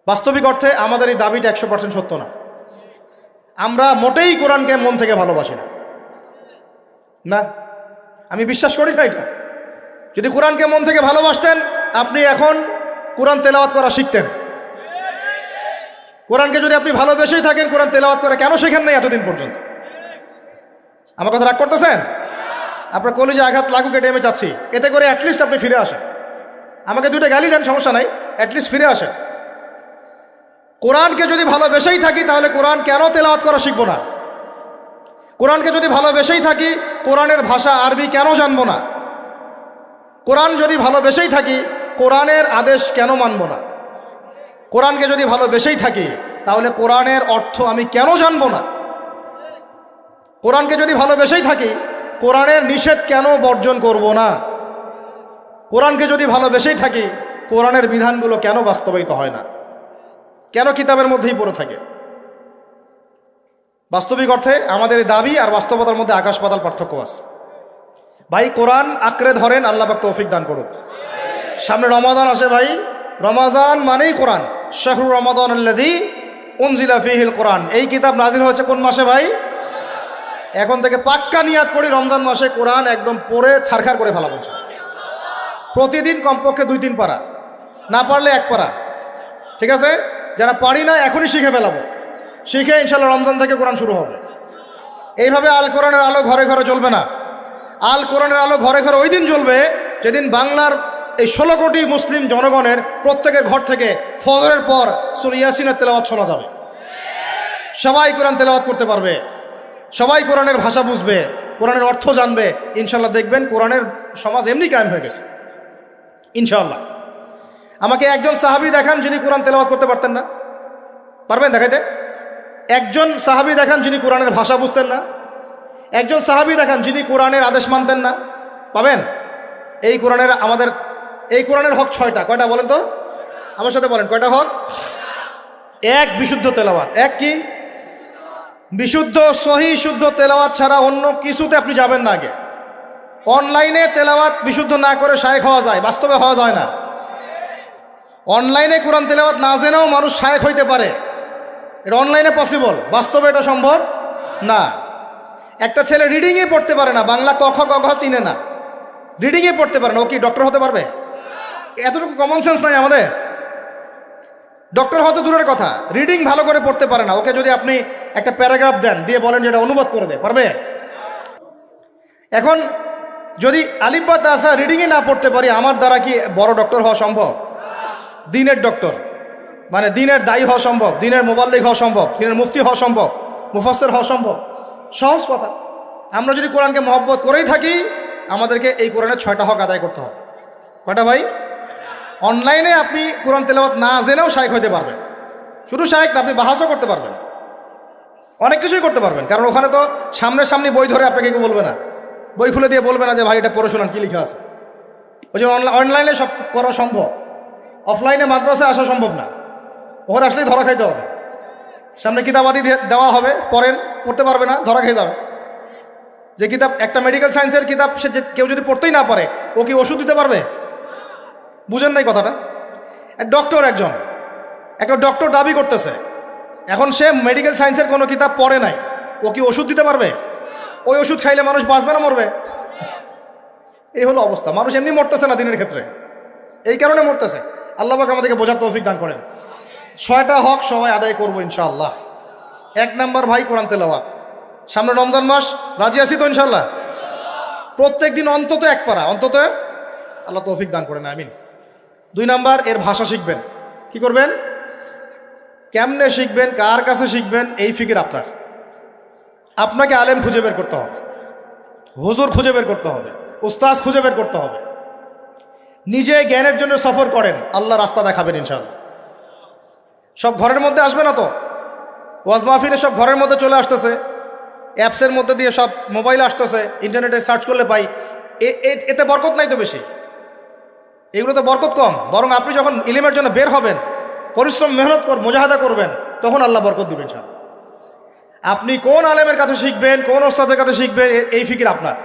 বাস্তবিক অর্থে আমাদের এই দাবিটা 100% সত্য না। আমরা মোটেই কোরআনকে মন থেকে ভালোবাসি না, না আমি বিশ্বাস করি না এটা। যদি কোরআনকে মন থেকে ভালোবাসতেন আপনি এখন কোরআন তেলাওয়াত করা শিখতেন। কোরআনকে যদি আপনি ভালোবেসেই থাকেন কোরআন তেলাওয়াত করা কেন শেখেন নাই এতদিন পর্যন্ত? আমার কথা রাগ করতেছেন? আপনার কলেজে আঘাত লাগুক এটা আমি চাচ্ছি, এতে করে অ্যাটলিস্ট আপনি ফিরে আসেন। আমাকে দুইটা গালি দেন সমস্যা নাই, অ্যাটলিস্ট ফিরে আসেন। কোরআনকে যদি ভালোবেসেই থাকি তাহলে কোরআন কেন তেলাওয়াত করা শিখবো না? কোরআনকে যদি ভালোবেসেই থাকি কোরআনের ভাষা আরবি কেন জানবো না? কোরআন যদি ভালোবেসেই থাকি কোরআনের আদেশ কেন মানবো না? কোরআনকে যদি ভালোবেসেই থাকি তাহলে কোরআনের অর্থ আমি কেন জানবো না? কোরআনকে যদি ভালোবেসেই থাকি কোরআনের নিষেধ কেন বর্জন করব না? কোরআনকে যদি ভালোবেসেই থাকি কোরআনের বিধানগুলো কেন বাস্তবায়িত হয় না? কেন কিতাবের মধ্যেই পড়ে থাকে? বাস্তবিক অর্থে আমাদের এই দাবি আর বাস্তবতার মধ্যে আকাশ পাতাল পার্থক্য আছে। ভাই কোরআন আঁকড়ে ধরেন, আল্লাহ পাক তৌফিক দান করুন। সামনে রমাদান আসে ভাই, রমাজান মানেই কোরআন। শাহরু রমাদান আল্লাযী উনজিলা ফীহিল কোরআন, এই কিতাব নাজিল হয়েছে কোন মাসে ভাই? এখন থেকে পাক্কা নিয়াত করি রমজান মাসে কোরআন একদম পড়ে ছারখার করে ফেলাবো। প্রতিদিন কমপক্ষে 2-3 পারা, না পারলে 1 পারা, ঠিক আছে? যারা পারি না এখনই শিখে ফেলাবো, শিখে ইনশাল্লাহ রমজান থেকে কোরআন শুরু হবে। এইভাবে আল কোরআনের আলো ঘরে ঘরে জ্বলবে না। আল কোরআনের আলো ঘরে ঘরে ওই দিন জ্বলবে যেদিন বাংলার এই 16 কোটি মুসলিম জনগণের প্রত্যেকের ঘর থেকে ফজরের পর সূরা ইয়াসিনের তেলাওয়াত শোনা যাবে। সবাই কোরআন তেলাওয়াত করতে পারবে। সবাই কোরআনের ভাষা বুঝবে, কোরআনের অর্থ জানবে, ইনশাল্লাহ দেখবেন কোরআনের সমাজ এমনি কায়েম হয়ে গেছে ইনশাল্লাহ। আমাকে একজন সাহাবী দেখান যিনি কোরআন তেলাওয়াত করতে পারতেন না, পারবেন দেখাইতে? একজন সাহাবী দেখান যিনি কোরআনের ভাষা বুঝতেন না, একজন সাহাবী দেখান যিনি কোরআনের আদেশ মানতেন না, পাবেন? এই কোরআনের হক 6টা। কয়টা বলেন তো? আমার সাথে বলেন, কয়টা হক? এক, বিশুদ্ধ তেলাওয়াত। এক কি? বিশুদ্ধ সহি শুদ্ধ তেলাওয়াত ছাড়া অন্য কিছুতে আপনি যাবেন না। আগে অনলাইনে তেলাওয়াত বিশুদ্ধ না করে শায়েখ হওয়া যায়, বাস্তবে হওয়া যায় না। অনলাইনে কোরআন তেলাওয়াত না জেনেও মানুষ শায়েখ হইতে পারে, এটা অনলাইনে পসিবল, বাস্তবে এটা সম্ভব না। একটা ছেলে রিডিংয়ে পড়তে পারে না, বাংলা ক খ গ ঘ চিনে না, রিডিংয়ে পড়তে পারে না, ও কি ডক্টর হতে পারবে? এতটুকু কমন সেন্স নাই আমাদের? ডক্টর হতে দূরের কথা, রিডিং ভালো করে পড়তে পারে না, ওকে যদি আপনি একটা প্যারাগ্রাফ দেন, দিয়ে বলেন যে এটা অনুবাদ করে দেয়, পারবে? এখন যদি আলিফ বা তাসা রিডিংয়ে না পড়তে পারি, আমার দ্বারা কি বড় ডক্টর হওয়া সম্ভব? দিনের ডক্টর মানে দিনের দায়ী হওয়া সম্ভব, দিনের মোবাল্লিগ হওয়া সম্ভব, দিনের মুফতি হওয়া সম্ভব, মুফাসসির হওয়া সম্ভব? সহজ কথা। আমরা যদি কোরআনকে মহব্বত করেই থাকি, আমাদেরকে এই কোরআনের 6টা হক আদায় করতে হবে। কয়টা ভাই? অনলাইনে আপনি কোরআন তেলাওয়াত না জেনেও শায়েখ হইতে পারবেন। শুধু শায়েখ না, আপনি বাহাসও করতে পারবেন, অনেক কিছুই করতে পারবেন, কারণ ওখানে তো সামনাসামনি বই ধরে আপনাকে কেউ বলবে না, বই খুলে দিয়ে বলবে না যে ভাই এটা পড়ে শোনান কী লেখা আছে। ওই যে অনলাইনে সব করা সম্ভব, অফলাইনে মাদ্রাসায় আসা সম্ভব না, ওখানে আসলেই ধরা খাইতে হবে। সামনে কিতাবাদি দেওয়া হবে, পড়েন, পড়তে পারবে না, ধরা খেয়ে যাবে। যে কিতাব, একটা মেডিকেল সায়েন্সের কিতাব, সে কেউ যদি পড়তেই না পারে, ও কি ওষুধ দিতে পারবে? বুঝেন নাই কথাটা? ডক্টর, একটা ডক্টর দাবি করতেছে, এখন সে মেডিকেল সায়েন্সের কোনো কিতাব পড়ে নাই, ও কি ওষুধ দিতে পারবে? ওই ওষুধ খাইলে মানুষ বাঁচবে না মরবে? এই হলো অবস্থা। মানুষ এমনি মরতেছে না দিনের ক্ষেত্রে, এই কারণে মরতেছে। আল্লাহ পাক আমাদেরকে বোঝার তৌফিক দান করেন। 6টা হক সবাই আদায় করবো ইনশাআল্লাহ। 1 নাম্বার ভাই কোরআন তেলাওয়াত। সামনে রমজান মাস, রাজি আছি তো ইনশাআল্লাহ? প্রত্যেক দিন অন্তত 1 পারা, অন্তত। আল্লাহ তৌফিক দান করেন, আমিন। 2 নাম্বার, এর ভাষা শিখবেন। কি করবেন? কেমনে শিখবেন, কার কাছে শিখবেন, এই ফিকির আপনার। আপনাকে আলেম খুঁজে বের করতে হবে, হুজুর খুঁজে বের করতে হবে, উস্তাজ খুঁজে বের করতে হবে। নিজে জ্ঞানের জন্য সফর করেন, আল্লাহ রাস্তা দেখাবেন ইনশাআল্লাহ। সব ঘরের মধ্যে আসবে না তো, ওয়াজ মাহফিলে সব ঘরের মধ্যে চলে আসতেছে, অ্যাপসের মধ্যে দিয়ে সব মোবাইলে আসতেছে, ইন্টারনেটে সার্চ করলে পাই। এতে বরকত নাই তো বেশি, এগুলোতে বরকত কম। বরং আপনি যখন ইলমের জন্য বের হবেন, পরিশ্রম মেহনত মুজাহাদা করবেন, তখন আল্লাহ বরকত দিবেন ইনশাআল্লাহ। আপনি কোন আলেমের কাছে শিখবেন, কোন ওস্তাদের কাছে শিখবেন, এই ফিকির আপনার।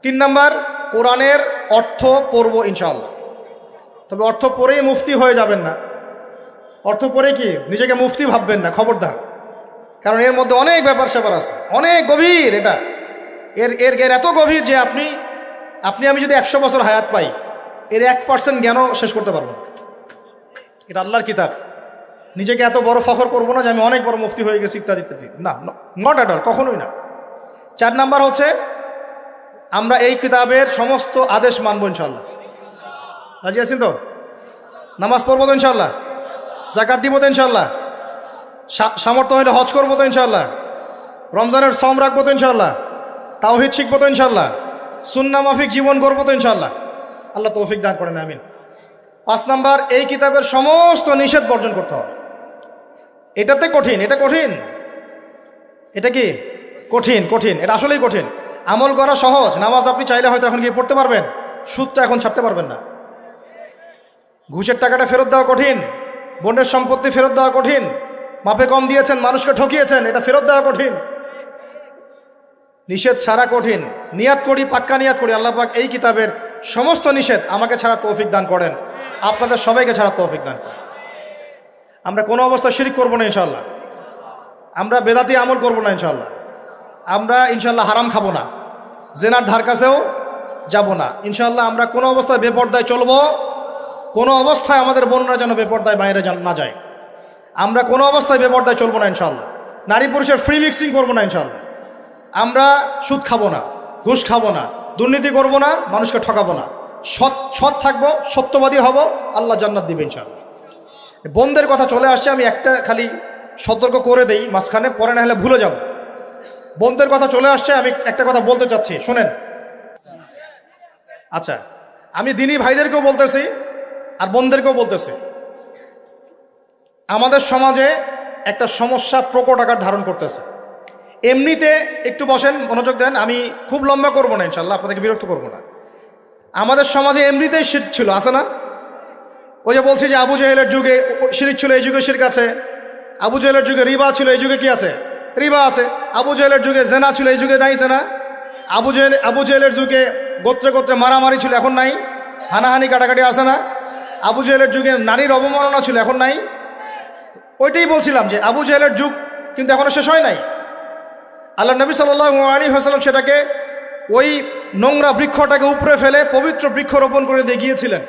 3 নাম্বার, কোরআনের অর্থ পড়ব ইনশাআল্লাহ। তবে অর্থ পড়েই মুফতি হয়ে যাবেন না, অর্থ পড়ে কি নিজেকে মুফতি ভাববেন না, খবরদার। কারণ এর মধ্যে অনেক ব্যাপার স্যাপার আছে, অনেক গভীর। এটা এর এত গভীর যে আপনি আমি যদি 100 বছর হায়াত পাই, এর 1% জ্ঞানও শেষ করতে পারবো না। এটা আল্লাহর কিতাব। নিজেকে এত বড় ফখর করবো না যে আমি অনেক বড় মুফতি হয়ে গেছি ইত্যাদি ইত্যাদি, না, নট অ্যাট অল, কখনোই না। 4 নাম্বার হচ্ছে, আমরা এই কিতাবের সমস্ত আদেশ মানবো ইনশাআল্লাহ। রাজি আছেন তো? নামাজ পড়বো তো ইনশাআল্লাহ, যাকাত দিব তো ইনশাআল্লাহ, সামর্থ্য হলে হজ করবো তো ইনশাআল্লাহ, রমজানের সম রাখবো তো ইনশাআল্লাহ, তাওহীদ শিখবো তো ইনশাআল্লাহ, সুন্নাহ মাফিক জীবন করবো তো ইনশাআল্লাহ। আল্লাহ তৌফিক দান করেন, আমিন। 5 নাম্বার, এই কিতাবের সমস্ত নিষেধ বর্জন করতে হবে। এটাতে কঠিন, এটা কঠিন, এটা কি কঠিন, এটা আসলেই কঠিন। আমল করা সহজ, নামাজ আপনি চাইলে হয়তো এখন গিয়ে পড়তে পারবেন, সুদটা এখন ছাড়তে পারবেন না। ঘুষের টাকাটা ফেরত দেওয়া কঠিন, বোনের সম্পত্তি ফেরত দেওয়া কঠিন, মাপে কম দিয়েছেন, মানুষকে ঠকিয়েছেন, এটা ফেরত দেওয়া কঠিন। নিষেধ ছাড়া কঠিন। নিয়াত করি, পাক্কা নিয়াত করি, আল্লাহ পাক এই কিতাবের সমস্ত নিষেধ আমাকে ছাড়া তৌফিক দান করেন, আপনাদের সবাইকে ছাড়া তৌফিক দান করেন। আমরা কোনো অবস্থা শিরিক করবো না ইনশাআল্লাহ, আমরা বেদাতি আমল করবো না ইনশাআল্লাহ, আমরা ইনশাআল্লাহ হারাম খাবো না, জেনার ধার কাছেও যাব না ইনশাআল্লাহ। আমরা কোনো অবস্থায় বেপরদায় চলবো, কোনো অবস্থায় আমাদের বোনরা যেন বেপরদায় বাইরে না যায়। আমরা কোনো অবস্থায় বেপরদায় চলবো না ইনশাআল্লাহ। নারী পুরুষের ফ্রি মিক্সিং করবো না ইনশাআল্লাহ। আমরা সুদ খাবো না, ঘুষ খাবো না, দুর্নীতি করবো না, মানুষকে ঠকাবো না, সৎ থাকবো, সত্যবাদী হব, আল্লাহ জান্নাত দিবে ইনশাআল্লাহ। বোনদের কথা চলে আসছে, আমি একটা খালি সতর্ক করে দেই মাঝখানে, পরে না হলে ভুলে যাব। বোনদের কথা চলে আসছে, আমি একটা কথা বলতে চাচ্ছি, শুনেন। আচ্ছা, আমি দিনী ভাইদেরকেও বলতেছি আর বোনদেরকেও বলতেছি, আমাদের সমাজে একটা সমস্যা প্রকট আকার ধারণ করতেছে। এমনিতে একটু বসেন, মনোযোগ দেন, আমি খুব লম্বা করবো না, ইনশাল্লাহ আপনাদেরকে বিরক্ত করবো না। আমাদের সমাজে এমনিতেই শিরক ছিল, আছে না? ওই যে বলছি যে আবু জেহেলের যুগে শিরক ছিল, এই যুগে শিরক আছে। আবু জেহেলের যুগে রিবা ছিল, এই যুগে কি আছে? রিবা আছে। আবু জেহেলের যুগে জেনা ছিল, এই যুগে নাই জেনা। আবু জেহেলের যুগে গোত্রে গোত্রে মারামারি ছিল, এখন নাই। হানাহানি কাটাকাটি আছে না? আবু জেহেলের যুগে নারীর অবমাননা ছিল, এখন নাই। ওইটাই বলছিলাম যে আবু জেহেলের যুগ কিন্তু এখনো শেষ হয় নাই। আল্লাহ নবী সাল্লাল্লাহু আলাইহি ওয়াসাল্লাম সেটাকে, ওই নোংরা বৃক্ষটাকে উপরে ফেলে পবিত্র বৃক্ষ রোপণ করে দিয়ে গিয়েছিলেন।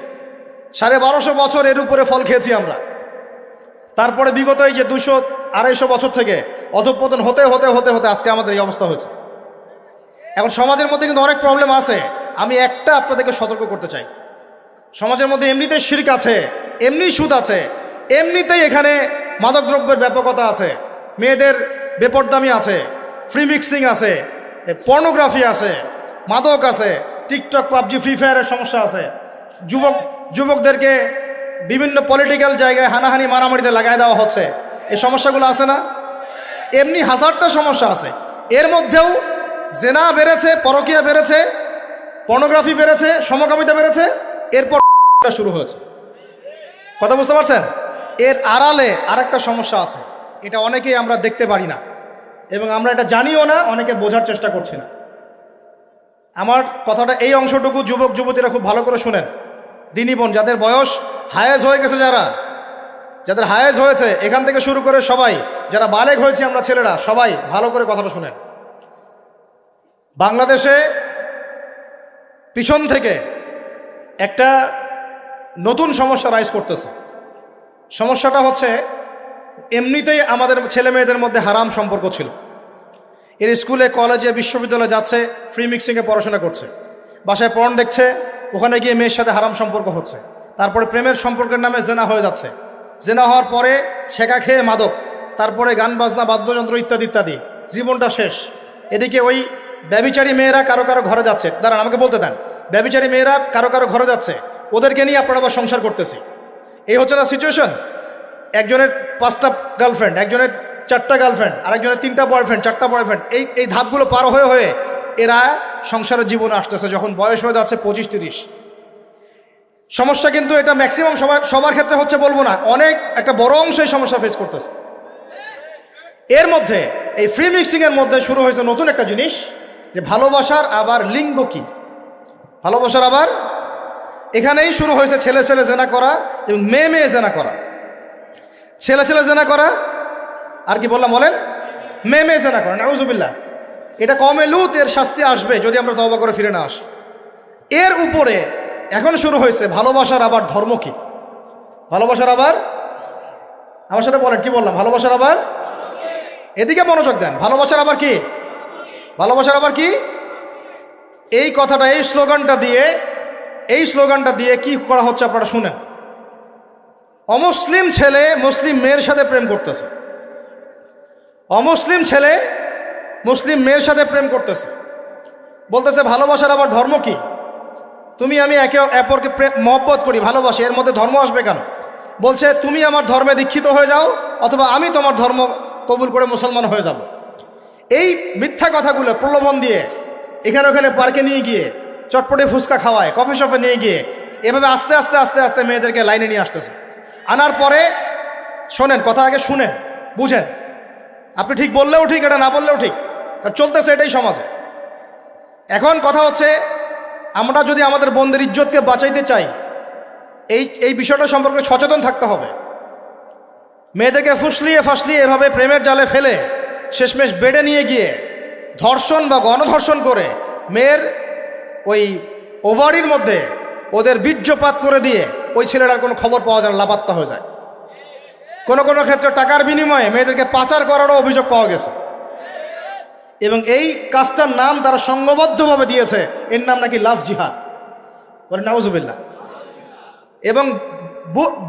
1250 বছর এর উপরে ফল খেয়েছি আমরা। তারপরে বিগত এই যে 200-250 বছর থেকে অধঃপতন হতে হতে হতে হতে আজকে আমাদের এই অবস্থা হয়েছে। এখন সমাজের মধ্যে কিন্তু অনেক প্রবলেম আছে। আমি একটা আপনাদেরকে সতর্ক করতে চাই, সমাজের মধ্যে এমনিতেই শিরক আছে, এমনি সুদ আছে, এমনিতেই এখানে মাদকদ্রব্যের ব্যাপকতা আছে, মেয়েদের বেপরদামি আছে, ফ্রি মিক্সিং আছে, পর্নোগ্রাফি আছে, মাদক আছে, টিকটক, পাবজি, ফ্রি ফায়ারের সমস্যা আছে, যুবকদেরকে বিভিন্ন পলিটিক্যাল জায়গায় হানাহানি মারামারিতে লাগাই দেওয়া হচ্ছে। এই সমস্যাগুলো আছে না? এমনি হাজারটা সমস্যা আছে। এর মধ্যেও জেনা বেড়েছে, পরকীয়া বেড়েছে, পর্নোগ্রাফি বেড়েছে, সমকামিতা বেড়েছে, এরপর শুরু হয়েছে। কথা বুঝতে পারছেন? এর আড়ালে আরেকটা সমস্যা আছে, এটা অনেকেই আমরা দেখতে পারি না এবং আমরা এটা জানিও না, অনেকে বোঝার চেষ্টা করছি না। আমার কথাটা এই অংশটুকু যুবক যুবতীরা খুব ভালো করে শুনেন। দিনী বোন, যাদের বয়স হায়েজ হয়ে গেছে, যাদের হায়েজ হয়েছে, এখান থেকে শুরু করে সবাই, যারা বালেগ হয়েছে আমরা ছেলেরা, সবাই ভালো করে কথাটা শুনেন। বাংলাদেশে পিছন থেকে একটা নতুন সমস্যা রাইজ করতেছে। সমস্যাটা হচ্ছে, এমনিতেই আমাদের ছেলে মেয়েদের মধ্যে হারাম সম্পর্ক ছিল। এর স্কুলে, কলেজে, বিশ্ববিদ্যালয়ে যাচ্ছে, ফ্রি মিক্সিংয়ে পড়াশোনা করছে, বাসায় পর্ন দেখছে, ওখানে গিয়ে মেয়ের সাথে হারাম সম্পর্ক হচ্ছে, তারপরে প্রেমের সম্পর্কের নামে জেনা হয়ে যাচ্ছে, জেনা হওয়ার পরে ছেঁকা খেয়ে মাদক, তারপরে গান বাজনা, বাদ্যযন্ত্র ইত্যাদি ইত্যাদি, জীবনটা শেষ। এদিকে ওই ব্যভিচারী মেয়েরা কারো কারো ঘরে যাচ্ছে, দাঁড়ান আমাকে বলতে দেন, ব্যভিচারী মেয়েরা কারো কারো ঘরে যাচ্ছে, ওদেরকে নিয়ে আপনারা আবার সংসার করতেছি। এই হচ্ছে না সিচুয়েশন? একজনের 5টা গার্লফ্রেন্ড, একজনের 4টা গার্লফ্রেন্ড, আরেকজনের 3টা বয়ফ্রেন্ড, 4টা বয়ফ্রেন্ড, এই ধাপগুলো পার হয়ে হয়ে এরা সংসারের জীবনে আসতেছে যখন বয়স হয়ে যাচ্ছে 25-30। সমস্যা কিন্তু এটা ম্যাক্সিমাম সবার ক্ষেত্রে হচ্ছে বলবো না, অনেক একটা বড় অংশ এই সমস্যা ফেস করতেছে। এর মধ্যে এই ফ্রি মিক্সিংয়ের মধ্যে শুরু হয়েছে নতুন একটা জিনিস, যে ভালোবাসার আবার লিঙ্গ কি, ভালোবাসার আবার এখানেই শুরু হয়েছে ছেলে ছেলে জেনা করা এবং মেয়ে মেয়ে জেনা করা। ছেলে ছেলে জেনা করা আর কি বললাম বলেন, মেয়ে মেয়ে জেনা করা, নাউজুবিল্লাহ। এটা কমে লুত, এর শাস্তি আসবে যদি আমরা তওবা করে ফিরে না আসি। এর উপরে এখন শুরু হয়েছে ভালোবাসার আবার ধর্ম কি, ভালোবাসার আবার, আমার সাথে বলেন কি বললাম, ভালোবাসার আবার, এদিকে মনোযোগ দেন, ভালোবাসার আবার কি, ভালোবাসার আবার কি। এই কথাটা, এই স্লোগানটা দিয়ে কি করা হচ্ছে আপনারা শুনেন। অমুসলিম ছেলে মুসলিম মেয়ের সাথে প্রেম করতেছে, অমুসলিম ছেলে মুসলিম মেয়ের সাথে প্রেম করতেছে, বলতেছে ভালোবাসার আবার ধর্ম কি, তুমি আমি একে অপরকে মহব্বত করি, ভালোবাসি, এর মধ্যে ধর্ম আসবে কেন? বলছে তুমি আমার ধর্মে দীক্ষিত হয়ে যাও, অথবা আমি তোমার ধর্ম কবুল করে মুসলমান হয়ে যাব। এই মিথ্যা কথাগুলো প্রলোভন দিয়ে এখানে ওখানে পার্কে নিয়ে গিয়ে চটপটে ফুচকা খাওয়ায়, কফি শপে নিয়ে গিয়ে এভাবে আস্তে আস্তে আস্তে আস্তে মেয়েদেরকে লাইনে নিয়ে আসতেছে। আনার পরে শোনেন, কথা আগে শুনেন, বুঝেন। আপনি ঠিক বললেও ঠিক, এটা না বললেও ঠিক, কারণ চলতেছে এটাই সমাজে। এখন কথা হচ্ছে, আমরা যদি আমাদের বোনদের ইজ্জতকে বাঁচাইতে চাই, এই বিষয়টা সম্পর্কে সচেতন থাকতে হবে। মেয়েদেরকে ফুসলিয়ে ফাসলিয়ে এভাবে প্রেমের জালে ফেলে শেষমেশ বেডে নিয়ে গিয়ে ধর্ষণ বা গণধর্ষণ করে মেয়ের ওই ওভারির মধ্যে ওদের বীর্যপাত করে দিয়ে ওই ছেলেটার কোনো খবর পাওয়া যায় না, লাপাত্তা হয়ে যায়। কোনো কোনো ক্ষেত্রে টাকার বিনিময়ে মেয়েদেরকে পাচার করারও অভিযোগ পাওয়া গেছে। এবং এই কাজটার নাম তারা সংঘবদ্ধভাবে দিয়েছে, এর নাম নাকি লাভ জিহাদ, বলে নাউজুবিল্লাহ। এবং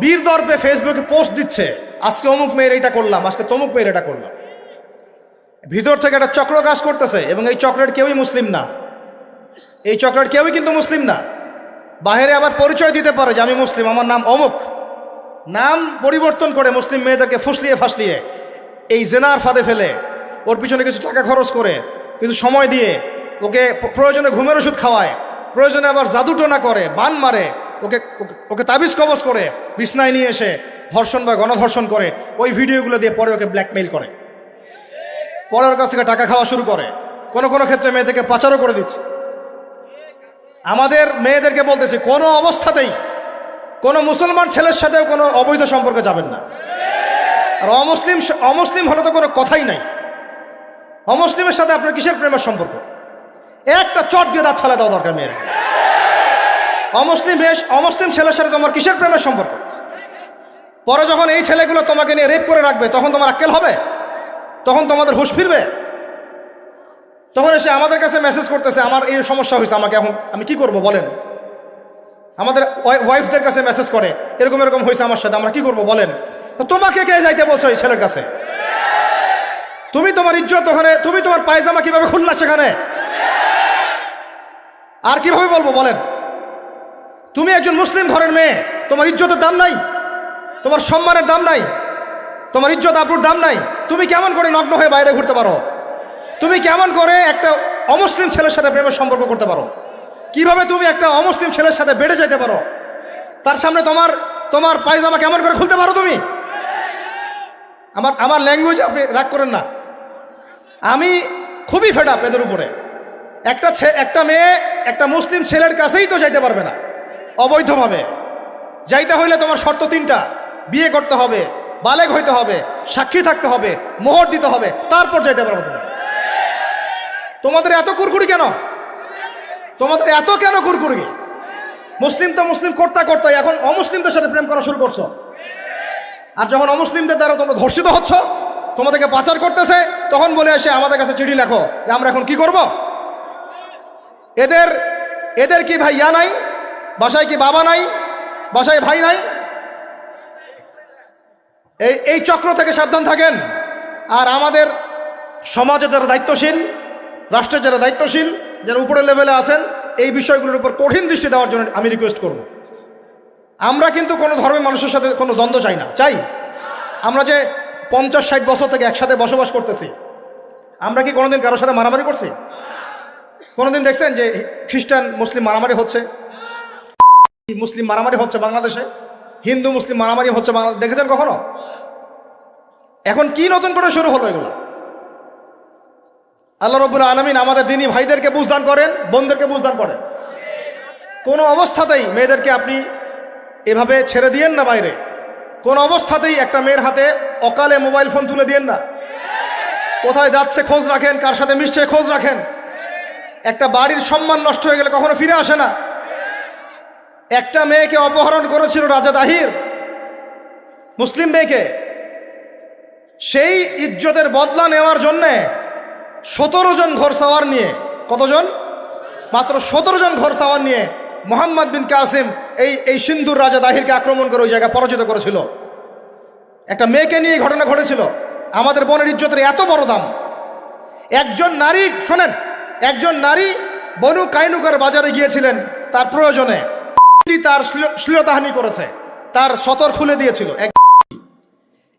বীর দর্পে ফেসবুকে পোস্ট দিচ্ছে, আজকে অমুক মেয়ের এটা করলাম, আজকে তমুক মেয়ের এটা করলাম। ভিতর থেকে একটা চক্র কাজ করতেছে, এবং এই চক্রের কেউই মুসলিম না, এই চক্রের কেউই কিন্তু মুসলিম না। বাহিরে আবার পরিচয় দিতে পারে যে আমি মুসলিম, আমার নাম অমুক, নাম পরিবর্তন করে মুসলিম মেয়েদেরকে ফুসলিয়ে ফাসলিয়ে এই জেনার ফাঁদে ফেলে, ওর পিছনে কিছু টাকা খরচ করে, কিছু সময় দিয়ে ওকে প্রয়োজনে ঘুমের ওষুধ খাওয়ায়, প্রয়োজনে আবার জাদুটোনা করে, বান মারে, ওকে ওকে তাবিজ কবজ করে বিছনায় নিয়ে এসে ধর্ষণ বা গণধর্ষণ করে, ওই ভিডিওগুলো দিয়ে পরে ওকে ব্ল্যাকমেইল করে, পরে ওর কাছ থেকে টাকা খাওয়া শুরু করে, কোনো কোনো ক্ষেত্রে মেয়েদেরকে পাচারও করে দিচ্ছে। আমাদের মেয়েদেরকে বলতেছি, কোনো অবস্থাতেই কোনো মুসলমান ছেলের সাথেও কোনো অবৈধ সম্পর্কে যাবেন না। আর অমুসলিম হলে তো কোনো কথাই নাই। অমুসলিমের সাথে আপনার কিসের প্রেমের সম্পর্ক? একটা চট দিয়ে দাঁত ফেলা দেওয়া দরকার মেয়ের। অমুসলিম ছেলের সাথে তোমার কিসের প্রেমের সম্পর্ক? পরে যখন এই ছেলেগুলো তোমাকে নিয়ে রেপ করে রাখবে, তখন তোমার আক্কেল হবে? তখন তোমাদের হুঁশ ফিরবে? তখন এসে আমাদের কাছে মেসেজ করতেছে, আমার এই সমস্যা হয়েছে, আমাকে এখন আমি কি করব বলেন। আমাদের ওয়াইফদের কাছে মেসেজ করে, এরকম এরকম হয়েছে আমার সাথে, আমরা কি করব বলেন। তো তোমাকে কে যাইতে বলছো এই ছেলের কাছে? তুমি তোমার ইজ্জত ওখানে, তুমি তোমার পায়জামা কিভাবে খুললা সেখানে, আর কিভাবে বলবো বলেন? তুমি একজন মুসলিম ঘরের মেয়ে, তোমার ইজ্জতের দাম নাই, তোমার সম্মানের দাম নাই, তোমার ইজ্জত আবরুর দাম নাই। তুমি কেমন করে নগ্ন হয়ে বাইরে ঘুরতে পারো? তুমি কেমন করে একটা অমুসলিম ছেলের সাথে প্রেমের সম্পর্ক করতে পারো? কিভাবে তুমি একটা অমুসলিম ছেলের সাথে বেড়ে যেতে পারো? তার সামনে তোমার পায়জামা কেমন করে খুলতে পারো তুমি? আমার ল্যাঙ্গুয়েজ আপনি রাগ করেন না, আমি খুবই ফেড আপ এদের উপরে। একটা মেয়ে একটা মুসলিম ছেলের কাছেই তো যাইতে পারবে না অবৈধভাবে। যাইতে হইলে তোমার শর্ত 3টা, বিয়ে করতে হবে, বালেগ হইতে হবে, সাক্ষী থাকতে হবে, মোহর দিতে হবে, তারপর যাইতে পারবে তুমি। তোমাদের এত কুরকুরি কেন? তোমাদের এত কেন কুরকুরি? মুসলিম তো মুসলিম করতে এখন অমুসলিমদের সাথে প্রেম করা শুরু করছো। আর যখন অমুসলিমদের দ্বারা তোমরা ধর্ষিত হচ্ছ, তোমাদেরকে পাচার করতেছে, তখন বলে এসে আমাদের কাছে চিঠি লেখো যে আমরা এখন কি করব। এদের কি ভাইয়া নাই? বাসায় কি বাবা নাই? বাসায় ভাই নাই? এই চক্র থেকে সাবধান থাকেন। আর আমাদের সমাজে যারা দায়িত্বশীল, রাষ্ট্রের যারা দায়িত্বশীল, যারা উপরের লেভেলে আছেন, এই বিষয়গুলোর উপর কঠিন দৃষ্টি দেওয়ার জন্য আমি রিকোয়েস্ট করব। আমরা কিন্তু কোনো ধর্মের মানুষের সাথে কোনো দ্বন্দ্ব চাই না। চাই আমরা যে 50-60 বছর থেকে একসাথে বসবাস করতেছি, আমরা কি কোনোদিন কারোর সাথে মারামারি করছি? কোনোদিন দেখছেন যে খ্রিস্টান মুসলিম মারামারি হচ্ছে? মুসলিম মারামারি হচ্ছে বাংলাদেশে, হিন্দু মুসলিম মারামারি হচ্ছে বাংলাদেশ, দেখেছেন কখনো? এখন কি নতুন করে শুরু হলো এগুলো? আল্লাহ রাব্বুল আলামিন আমাদের দ্বীনি ভাইদেরকে বুঝদান করেন, বোনদেরকে বুঝদান করেন। কোনো অবস্থাতেই মেয়েদেরকে আপনি এভাবে ছেড়ে দিয়েন না বাইরে। কোন অবস্থাতেই একটা মেয়ের হাতে অকালে মোবাইল ফোন তুলে দিয়েন না। কোথায় যাচ্ছে খোঁজ রাখেন, কার সাথে মিশছে খোঁজ রাখেন। একটা বাড়ির সম্মান নষ্ট হয়ে গেলে কখনো ফিরে আসে না। একটা মেয়েকে অপহরণ করেছিল রাজা দাহির, মুসলিম মেয়েকে। সেই ইজ্জতের বদলা নেওয়ার জন্যে 17 জন ঘোড়সাওয়ার নিয়ে, কতজন? মাত্র 17 জন ঘোড়সাওয়ার নিয়ে মোহাম্মদ বিন কাসিম এই সিন্ধুর রাজা দাহিরকে আক্রমণ করে ওই জায়গায় পরাজিত করেছিল। একটা মেয়েকে নিয়ে ঘটনা ঘটেছিল। আমাদের বোনের ইজ্জতের এত বড় দাম। একজন নারী, শোনেন, একজন নারী বনু কাইনুকার বাজারে গিয়েছিলেন তার প্রয়োজনে, তার শ্লীলতাহানি করেছে, তার সতর খুলে দিয়েছিল।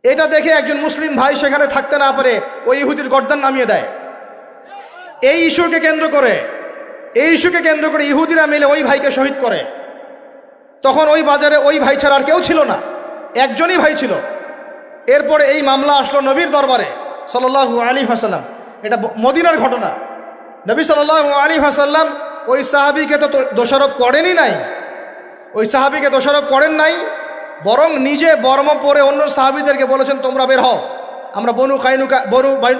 এটা দেখে একজন মুসলিম ভাই সেখানে থাকতে না পারে ওই ইহুদির গর্দান নামিয়ে দেয়। এই ইস্যুকে কেন্দ্র করে ইহুদিরা মিলে ওই ভাইকে শহীদ করে। তখন ওই বাজারে ওই ভাই ছাড়া আর কেউ ছিল না, একজনই ভাই ছিল। এরপরে এই মামলা আসলো নবীর দরবারে সাল্লাল্লাহু আলাইহি ওয়াসাল্লাম। এটা মদিনার ঘটনা। নবী সাল্লাল্লাহু আলাইহি ওয়াসাল্লাম ওই সাহাবীকে তো দোষারোপ করেনই নাই, ওই সাহাবীকে দোষারোপ করেন নাই, বরং নিজে বর্ম পরে অন্য সাহাবীদেরকে বলেছেন তোমরা বের হও, আমরা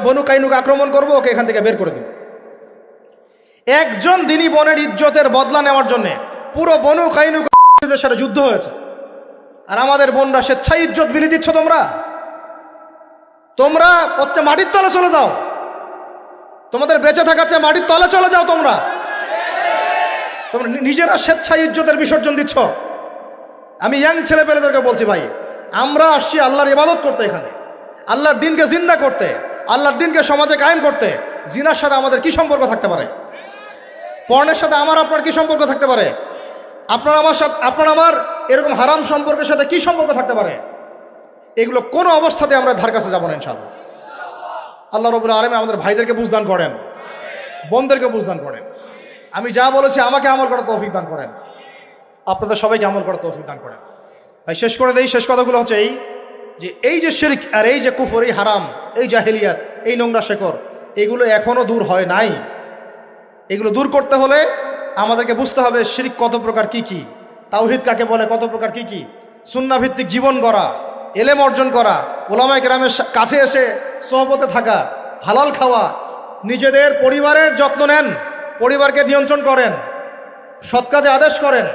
বনু কাইনুকা আক্রমণ করবো, ওকে এখান থেকে বের করে দেব। একজন দিনী বোনের ইজ্জতের বদলা নেওয়ার জন্য পুরো বনু কাইনুকার সাথে যুদ্ধ হয়েছে। আর আমাদের বোনরা স্বেচ্ছায় ইজ্জত বিলি দিচ্ছ। তোমরা হচ্ছে মাটির তলে চলে যাও, তোমাদের বেঁচে থাকার চেয়ে মাটির তলে চলে যাও। তোমরা নিজেরা স্বেচ্ছায় ইজ্জতের বিসর্জন দিচ্ছ। আমি ইয়াং ছেলেপেলেদেরকে বলছি, ভাই আমরা আসছি আল্লাহর ইবাদত করতে, এখানে আল্লাহর দিনকে জিন্দা করতে। আল্লাহর দিনকে সমাজে কায়েম করতে জিনার সাথে আমাদের কি সম্পর্ক থাকতে পারে? পর্নের সাথে আমার আপনার কি সম্পর্ক থাকতে পারে? আপনার আমার এরকম হারাম সম্পর্কের সাথে কি সম্পর্ক থাকতে পারে? এগুলো কোনো অবস্থাতে আমরা ধার কাছে যাবো না ইনশাআল্লাহ। আল্লাহ রাব্বুল আলামিন আমাদের ভাইদেরকে বুঝদান করেন, বোনদেরকে বুঝদান করেন। আমি যা বলেছি আমাকে আমল করার তৌফিক দান করেন, আপনাদের সবাইকে আমল করার তৌফিক দান করেন। ভাই শেষ করে দেই, শেষ কথাগুলো হচ্ছে এই যে শিরক আর এই যে কুফর, এই হারাম, এই জাহেলিয়াত, এই নোংরা শেকড়, এগুলো এখনো দূর হয় নাই। এগুলো দূর করতে হলে আমাদেরকে বুঝতে হবে শিরক কত প্রকার, কি কি, তাওহীদ কাকে বলে, কত প্রকার, কি কি, সুন্নাহ ভিত্তিক জীবন গড়া, এলেম অর্জন করা, উলামায়ে কেরামের কাছে এসে সোহবতে থাকা, হালাল খাওয়া, নিজেদের পরিবারের যত্ন নেন, পরিবারকে নিয়ন্ত্রণ করেন, সৎ কাজে আদেশ করেন,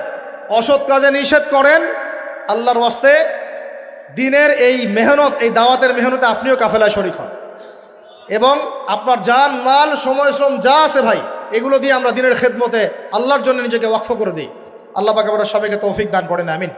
অসৎ কাজে নিষেধ করেন। আল্লাহর ওয়াস্তে দিনের এই মেহনত, এই দাওয়াতের মেহনতে আপনিও কাফেলায় শরীক হন এবং আপনার জান, মাল, সময়, শ্রম যা আছে ভাই, এগুলো দিয়ে আমরা দিনের খেদমতে আল্লাহর জন্য নিজেকে ওয়াকফ করে দিই। আল্লাহ পাক আমাদের সবাইকে তৌফিক দান করেন, আমিন।